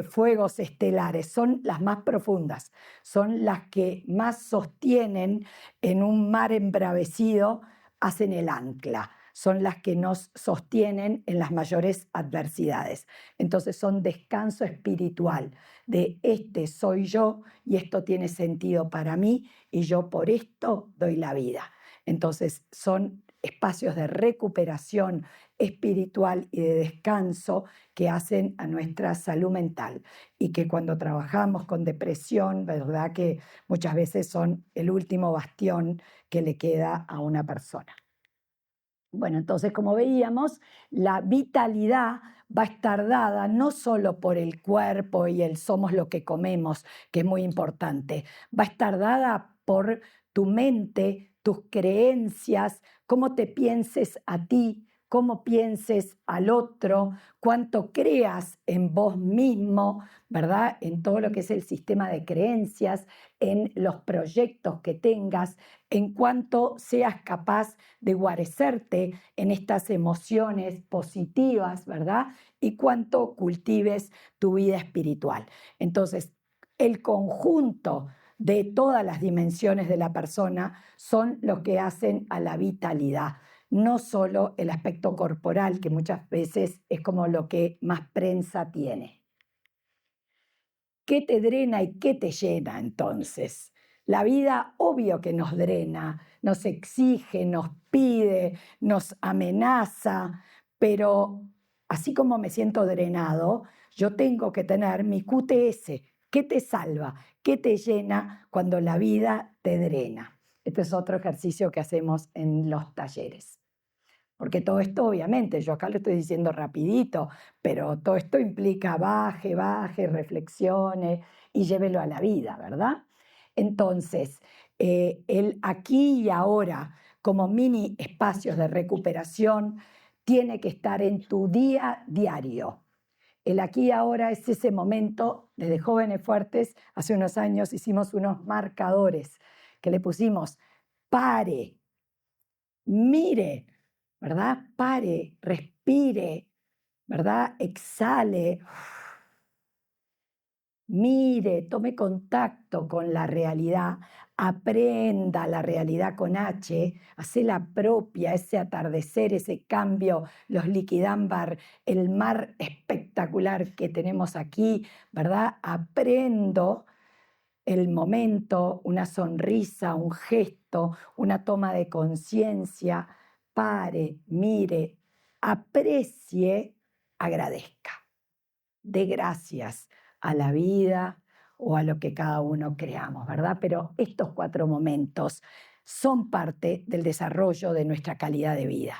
S2: fuegos estelares, son las más profundas, son las que más sostienen en un mar embravecido, hacen el ancla. Son las que nos sostienen en las mayores adversidades. Entonces son descanso espiritual de este soy yo y esto tiene sentido para mí y yo por esto doy la vida. Entonces son espacios de recuperación espiritual y de descanso que hacen a nuestra salud mental y que cuando trabajamos con depresión, verdad que muchas veces son el último bastión que le queda a una persona. Bueno, entonces, como veíamos, la vitalidad va a estar dada no solo por el cuerpo y el somos lo que comemos, que es muy importante, va a estar dada por tu mente, tus creencias, cómo te pienses a ti, cómo pienses al otro, cuánto creas en vos mismo, ¿verdad? En todo lo que es el sistema de creencias, en los proyectos que tengas, en cuánto seas capaz de guarecerte en estas emociones positivas, ¿verdad? Y cuánto cultives tu vida espiritual. Entonces, el conjunto de todas las dimensiones de la persona son los que hacen a la vitalidad. no solo el aspecto corporal, que muchas veces es como lo que más prensa tiene. ¿Qué te drena y qué te llena entonces? La vida, obvio que nos drena, nos exige, nos pide, nos amenaza, pero así como me siento drenado, yo tengo que tener mi QTS. ¿Qué te salva? ¿Qué te llena cuando la vida te drena? Este es otro ejercicio que hacemos en los talleres. Porque todo esto, obviamente, yo acá lo estoy diciendo rapidito, pero todo esto implica baje, reflexione y llévelo a la vida, ¿verdad? Entonces, el aquí y ahora, como mini espacios de recuperación, tiene que estar en tu día diario. El aquí y ahora es ese momento. Desde Jóvenes Fuertes, hace unos años hicimos unos marcadores que le pusimos pare, mire, ¿verdad? Pare, respire, ¿verdad? Exhale, mire, tome contacto con la realidad, aprenda la realidad con H, hace la propia, ese atardecer, ese cambio, los liquidámbar, el mar espectacular que tenemos aquí, ¿verdad? Aprendo el momento, una sonrisa, un gesto, una toma de conciencia, pare, mire, aprecie, agradezca. Dé gracias a la vida o a lo que cada uno creamos, ¿verdad? Pero estos 4 momentos son parte del desarrollo de nuestra calidad de vida.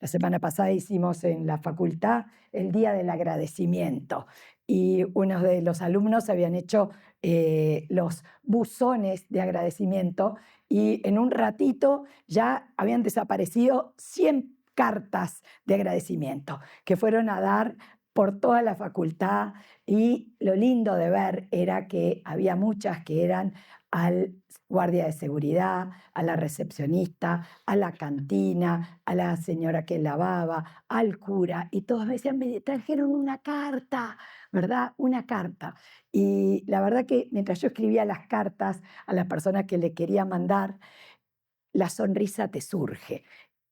S2: La semana pasada hicimos en la facultad el Día del Agradecimiento y unos de los alumnos habían hecho los buzones de agradecimiento y en un ratito ya habían desaparecido 100 cartas de agradecimiento que fueron a dar por toda la facultad, y lo lindo de ver era que había muchas que eran al guardia de seguridad, a la recepcionista, a la cantina, a la señora que lavaba, al cura, y todos me decían, me trajeron una carta, ¿verdad? Una carta. Y la verdad que mientras yo escribía las cartas a las personas que le quería mandar, la sonrisa te surge.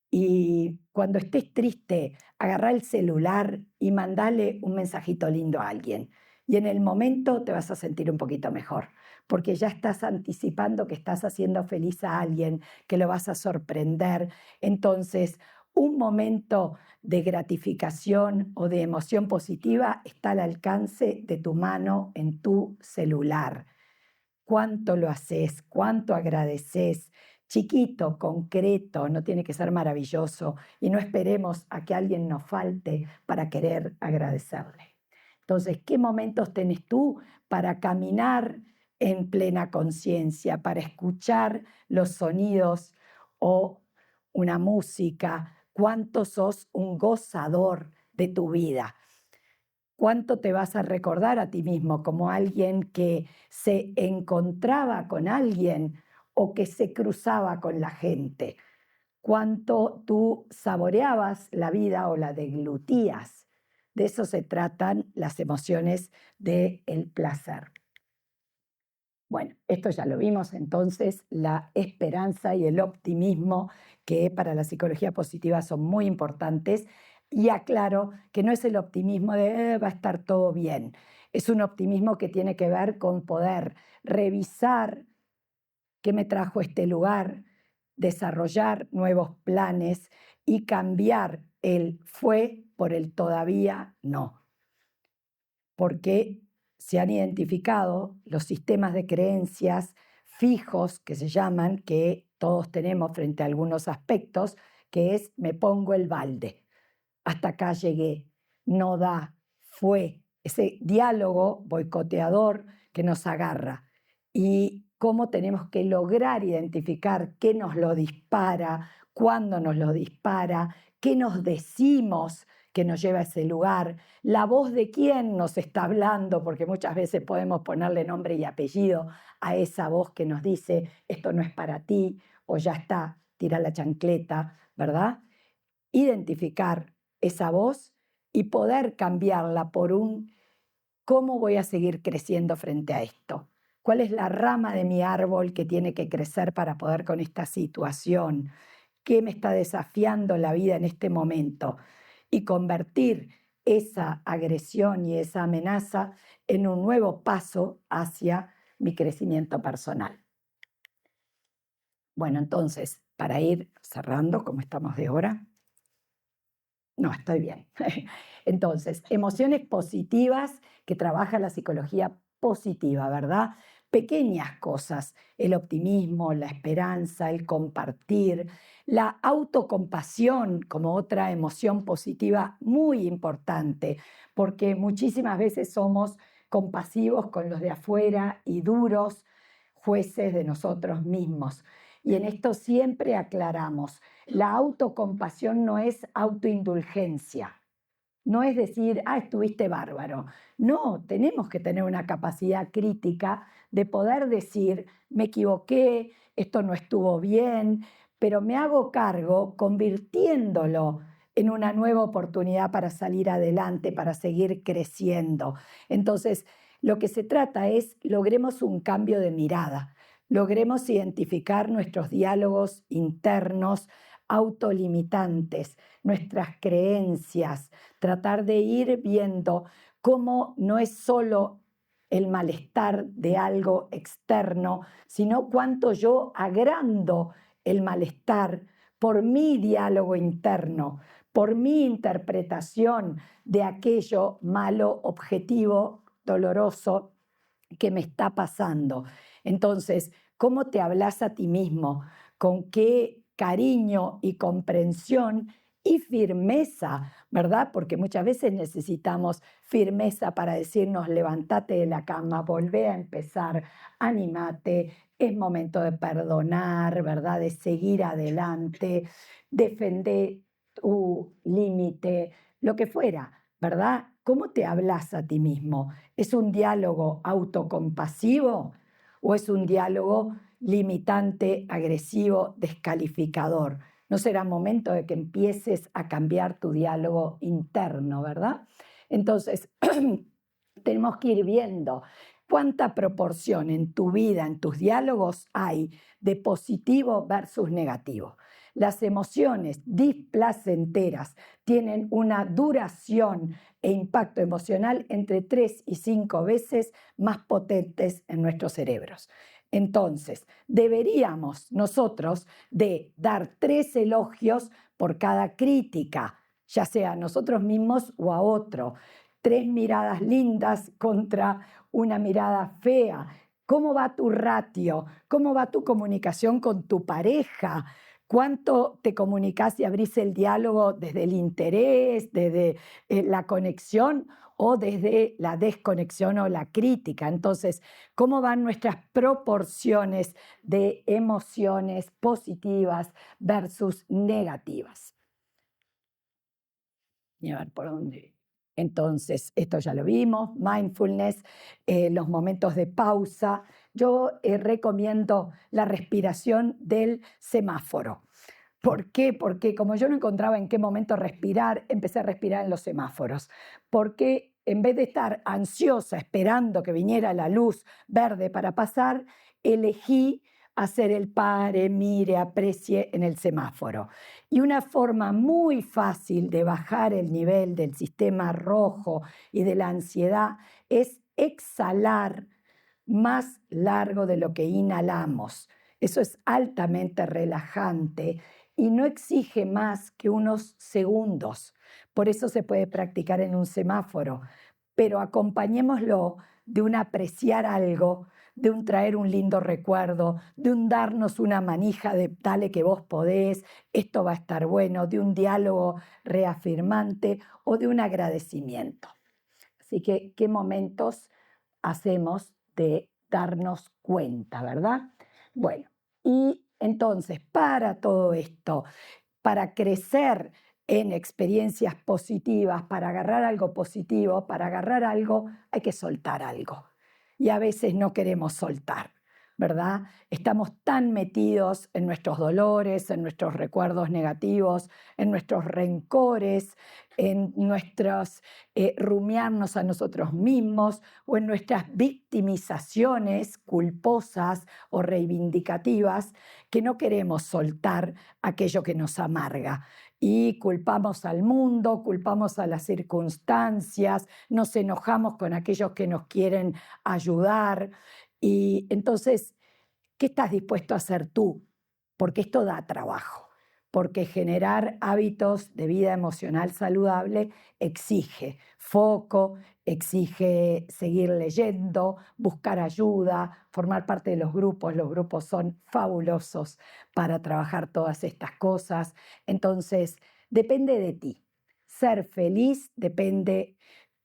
S2: Y cuando estés triste, agarrá el celular y mandale un mensajito lindo a alguien. Y en el momento te vas a sentir un poquito mejor, porque ya estás anticipando que estás haciendo feliz a alguien, que lo vas a sorprender. Entonces, un momento de gratificación o de emoción positiva está al alcance de tu mano en tu celular. ¿Cuánto lo haces? ¿Cuánto agradeces? Chiquito, concreto, no tiene que ser maravilloso, y no esperemos a que alguien nos falte para querer agradecerle. Entonces, ¿qué momentos tenés tú para caminar en plena conciencia, para escuchar los sonidos o una música? ¿Cuánto sos un gozador de tu vida? ¿Cuánto te vas a recordar a ti mismo como alguien que se encontraba con alguien o que se cruzaba con la gente? ¿Cuánto tú saboreabas la vida o la deglutías? De eso se tratan las emociones del placer. Bueno, esto ya lo vimos entonces, la esperanza y el optimismo, que para la psicología positiva son muy importantes. Y aclaro que no es el optimismo de va a estar todo bien, es un optimismo que tiene que ver con poder revisar qué me trajo este lugar, desarrollar nuevos planes y cambiar el fue por el todavía no. Porque se han identificado los sistemas de creencias fijos, que se llaman, que todos tenemos frente a algunos aspectos, que es me pongo el balde. Hasta acá llegué, no da, fue, ese diálogo boicoteador que nos agarra. Y cómo tenemos que lograr identificar qué nos lo dispara, cuándo nos lo dispara, qué nos decimos que nos lleva a ese lugar, la voz de quién nos está hablando, porque muchas veces podemos ponerle nombre y apellido a esa voz que nos dice esto no es para ti, o ya está, tira la chancleta, ¿verdad? Identificar esa voz y poder cambiarla por un ¿cómo voy a seguir creciendo frente a esto? ¿Cuál es la rama de mi árbol que tiene que crecer para poder con esta situación? qué me está desafiando la vida en este momento y convertir esa agresión y esa amenaza en un nuevo paso hacia mi crecimiento personal. Bueno, entonces, para ir cerrando, como estamos de hora. No, estoy bien. Entonces, emociones positivas que trabaja la psicología positiva, ¿verdad? Pequeñas cosas, el optimismo, la esperanza, el compartir, la autocompasión como otra emoción positiva muy importante, porque muchísimas veces somos compasivos con los de afuera y duros jueces de nosotros mismos. Y en esto siempre aclaramos, la autocompasión no es autoindulgencia. No es decir, estuviste bárbaro. No, tenemos que tener una capacidad crítica de poder decir, me equivoqué, esto no estuvo bien, pero me hago cargo convirtiéndolo en una nueva oportunidad para salir adelante, para seguir creciendo. Entonces, lo que se trata es, logremos un cambio de mirada, logremos identificar nuestros diálogos internos autolimitantes, nuestras creencias, tratar de ir viendo cómo no es solo el malestar de algo externo, sino cuánto yo agrando el malestar por mi diálogo interno, por mi interpretación de aquello malo, objetivo, doloroso que me está pasando. Entonces, ¿cómo te hablas a ti mismo? ¿Con qué cariño y comprensión y firmeza, ¿verdad? Porque muchas veces necesitamos firmeza para decirnos, levántate de la cama, volvé a empezar, anímate, es momento de perdonar, ¿verdad? De seguir adelante, defender tu límite, lo que fuera, ¿verdad? ¿Cómo te hablas a ti mismo? ¿Es un diálogo autocompasivo o es un diálogo limitante, agresivo, descalificador? ¿No será momento de que empieces a cambiar tu diálogo interno, verdad? Entonces, tenemos que ir viendo cuánta proporción en tu vida, en tus diálogos hay de positivo versus negativo. Las emociones displacenteras tienen una duración e impacto emocional entre 3 y 5 veces más potentes en nuestros cerebros. Entonces, deberíamos nosotros de dar 3 elogios por cada crítica, ya sea a nosotros mismos o a otro. 3 miradas lindas contra una mirada fea. ¿Cómo va tu ratio? ¿Cómo va tu comunicación con tu pareja? ¿Cuánto te comunicas y abrís el diálogo desde el interés, desde la conexión o desde la desconexión o la crítica? Entonces, ¿cómo van nuestras proporciones de emociones positivas versus negativas? Y a ver por dónde. Entonces, esto ya lo vimos, mindfulness, los momentos de pausa. Yo recomiendo la respiración del semáforo. ¿Por qué? Porque como yo no encontraba en qué momento respirar, empecé a respirar en los semáforos. Porque en vez de estar ansiosa esperando que viniera la luz verde para pasar, elegí hacer el pare, mire, aprecie en el semáforo. Y una forma muy fácil de bajar el nivel del sistema rojo y de la ansiedad es exhalar más largo de lo que inhalamos. Eso es altamente relajante y no exige más que unos segundos. Por eso se puede practicar en un semáforo, pero acompañémoslo de un apreciar algo, de un traer un lindo recuerdo, de un darnos una manija de dale que vos podés, esto va a estar bueno, de un diálogo reafirmante o de un agradecimiento. Así que, ¿qué momentos hacemos de darnos cuenta, verdad? Bueno, y entonces, para todo esto, para crecer en experiencias positivas, para agarrar algo positivo, para agarrar algo, hay que soltar algo. Y a veces no queremos soltar. ¿verdad? Estamos tan metidos en nuestros dolores, en nuestros recuerdos negativos, en nuestros rencores, en nuestros rumiarnos a nosotros mismos o en nuestras victimizaciones culposas o reivindicativas, que no queremos soltar aquello que nos amarga. Y culpamos al mundo, culpamos a las circunstancias, nos enojamos con aquellos que nos quieren ayudar. Y entonces, ¿qué estás dispuesto a hacer tú? Porque esto da trabajo, porque generar hábitos de vida emocional saludable exige foco, exige seguir leyendo, buscar ayuda, formar parte de los grupos. Los grupos son fabulosos para trabajar todas estas cosas. Entonces, depende de ti. Ser feliz depende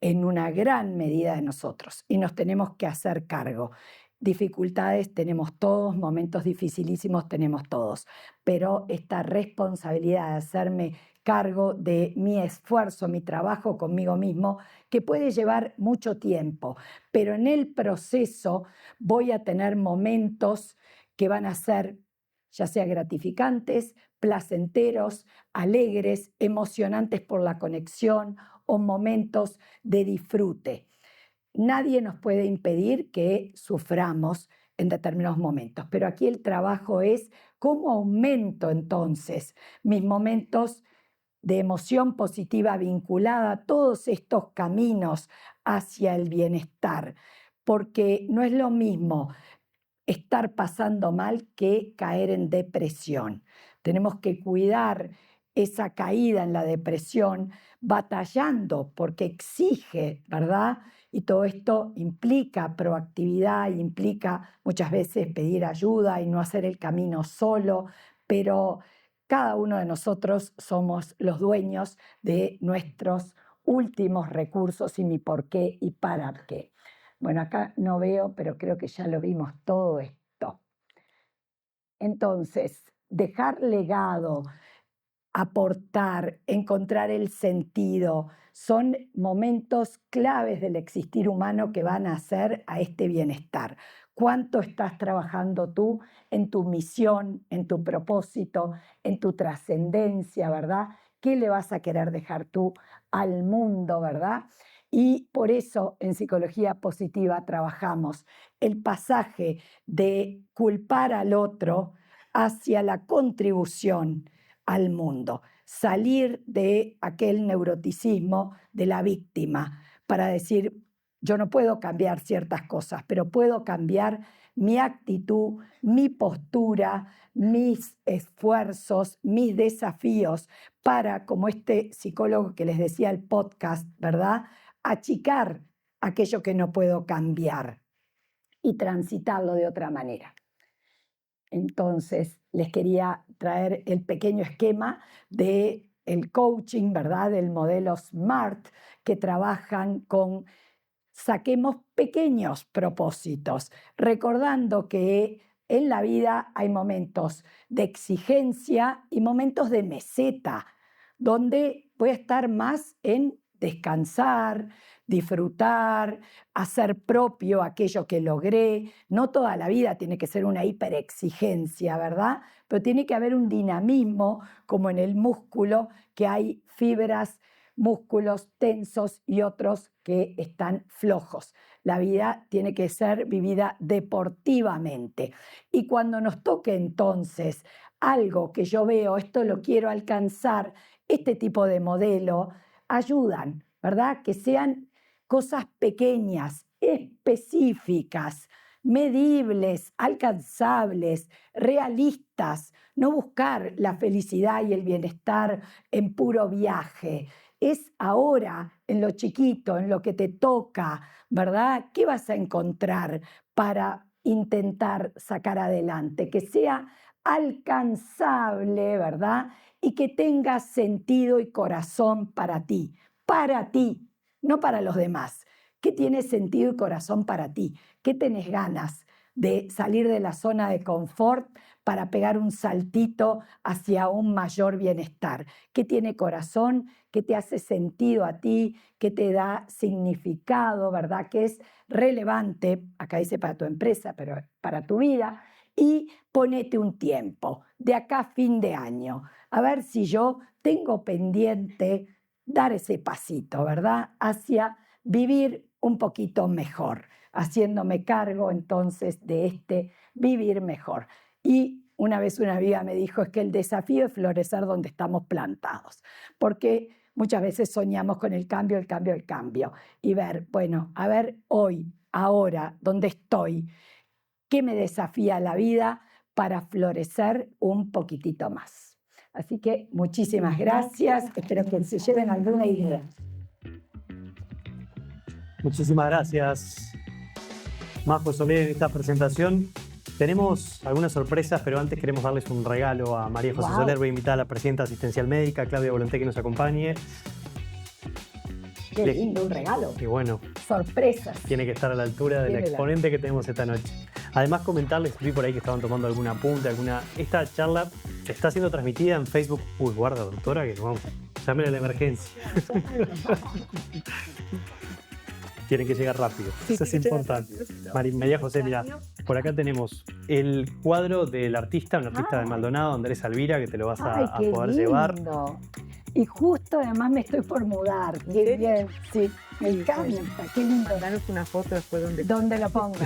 S2: en una gran medida de nosotros y nos tenemos que hacer cargo. Dificultades tenemos todos, momentos dificilísimos tenemos todos, pero esta responsabilidad de hacerme cargo de mi esfuerzo, mi trabajo conmigo mismo, que puede llevar mucho tiempo, pero en el proceso voy a tener momentos que van a ser ya sea gratificantes, placenteros, alegres, emocionantes por la conexión o momentos de disfrute. Nadie nos puede impedir que suframos en determinados momentos, pero aquí el trabajo es cómo aumento entonces mis momentos de emoción positiva vinculada a todos estos caminos hacia el bienestar, porque no es lo mismo estar pasando mal que caer en depresión. Tenemos que cuidar esa caída en la depresión batallando porque exige, ¿verdad? Y todo esto implica proactividad, implica muchas veces pedir ayuda y no hacer el camino solo, pero cada uno de nosotros somos los dueños de nuestros últimos recursos y mi por qué y para qué. Bueno, acá no veo, pero creo que ya lo vimos todo esto. Entonces, dejar legado, aportar, encontrar el sentido, son momentos claves del existir humano que van a hacer a este bienestar. ¿Cuánto estás trabajando tú en tu misión, en tu propósito, en tu trascendencia, verdad? ¿Qué le vas a querer dejar tú al mundo, verdad? Y por eso en psicología positiva trabajamos el pasaje de culpar al otro hacia la contribución al mundo, salir de aquel neuroticismo de la víctima para decir, yo no puedo cambiar ciertas cosas, pero puedo cambiar mi actitud, mi postura, mis esfuerzos, mis desafíos para, como este psicólogo que les decía el podcast, ¿verdad?, achicar aquello que no puedo cambiar y transitarlo de otra manera. Entonces, les quería traer el pequeño esquema del coaching, ¿verdad?, del modelo SMART, que trabajan con saquemos pequeños propósitos, recordando que en la vida hay momentos de exigencia y momentos de meseta, donde voy a estar más en descansar, disfrutar, hacer propio aquello que logré. No toda la vida tiene que ser una hiperexigencia, ¿verdad? Pero tiene que haber un dinamismo, como en el músculo, que hay fibras, músculos tensos y otros que están flojos. La vida tiene que ser vivida deportivamente. Y cuando nos toque entonces algo que yo veo, esto lo quiero alcanzar, este tipo de modelo ayudan, ¿verdad? Que sean cosas pequeñas, específicas, medibles, alcanzables, realistas, no buscar la felicidad y el bienestar en puro viaje. Es ahora, en lo chiquito, en lo que te toca, ¿verdad? ¿Qué vas a encontrar para intentar sacar adelante? Que sea alcanzable, ¿verdad? Y que tenga sentido y corazón para ti, no para los demás. ¿Qué tiene sentido y corazón para ti? ¿Qué tenés ganas de salir de la zona de confort para pegar un saltito hacia un mayor bienestar. ¿Qué tiene corazón? ¿Qué te hace sentido a ti? ¿Qué te da significado? ¿Verdad? Que es relevante, acá dice para tu empresa, pero para tu vida. Y ponete un tiempo, de acá a fin de año, a ver si yo tengo pendiente dar ese pasito, ¿verdad? Hacia vivir un poquito mejor, haciéndome cargo entonces de este vivir mejor. Y una vez una amiga me dijo, es que el desafío es florecer donde estamos plantados, porque muchas veces soñamos con el cambio, y ver, bueno, a ver hoy, ahora, donde estoy, qué me desafía la vida para florecer un poquitito más. Así que muchísimas gracias, espero que se lleven alguna idea.
S1: Muchísimas gracias, Majo Soler, en esta presentación. Tenemos algunas sorpresas, pero antes queremos darles un regalo a María José Soler. Voy a invitar a la presidenta asistencial médica, Claudia Volonté, que nos acompañe.
S2: Qué lindo, un regalo.
S1: Y bueno,
S2: sorpresas.
S1: Tiene que estar a la altura del exponente que tenemos esta noche. Además, comentarles, vi por ahí que estaban tomando algún apunte, Esta charla está siendo transmitida en Facebook. Uy, guarda, doctora, que vamos. Llamen a la emergencia. Tienen que llegar rápido. Eso es importante. María José, mira, por acá tenemos el cuadro del artista, un artista de Maldonado, Andrés Alvira, que te lo vas a poder llevar.
S2: Y justo además me estoy por mudar. Qué bien, sí. Me encanta, qué lindo.
S5: Mandanos una foto después
S2: ¿Dónde lo pongo?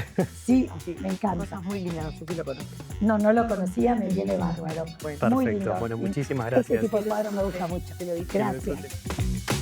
S2: Sí, me encanta.
S5: Cosas muy lindas, no sé si lo conozco.
S2: No lo conocía, me viene bárbaro.
S1: Perfecto,
S2: muy lindo.
S1: Bueno, muchísimas gracias.
S2: Este tipo de cuadro me gusta mucho. Gracias.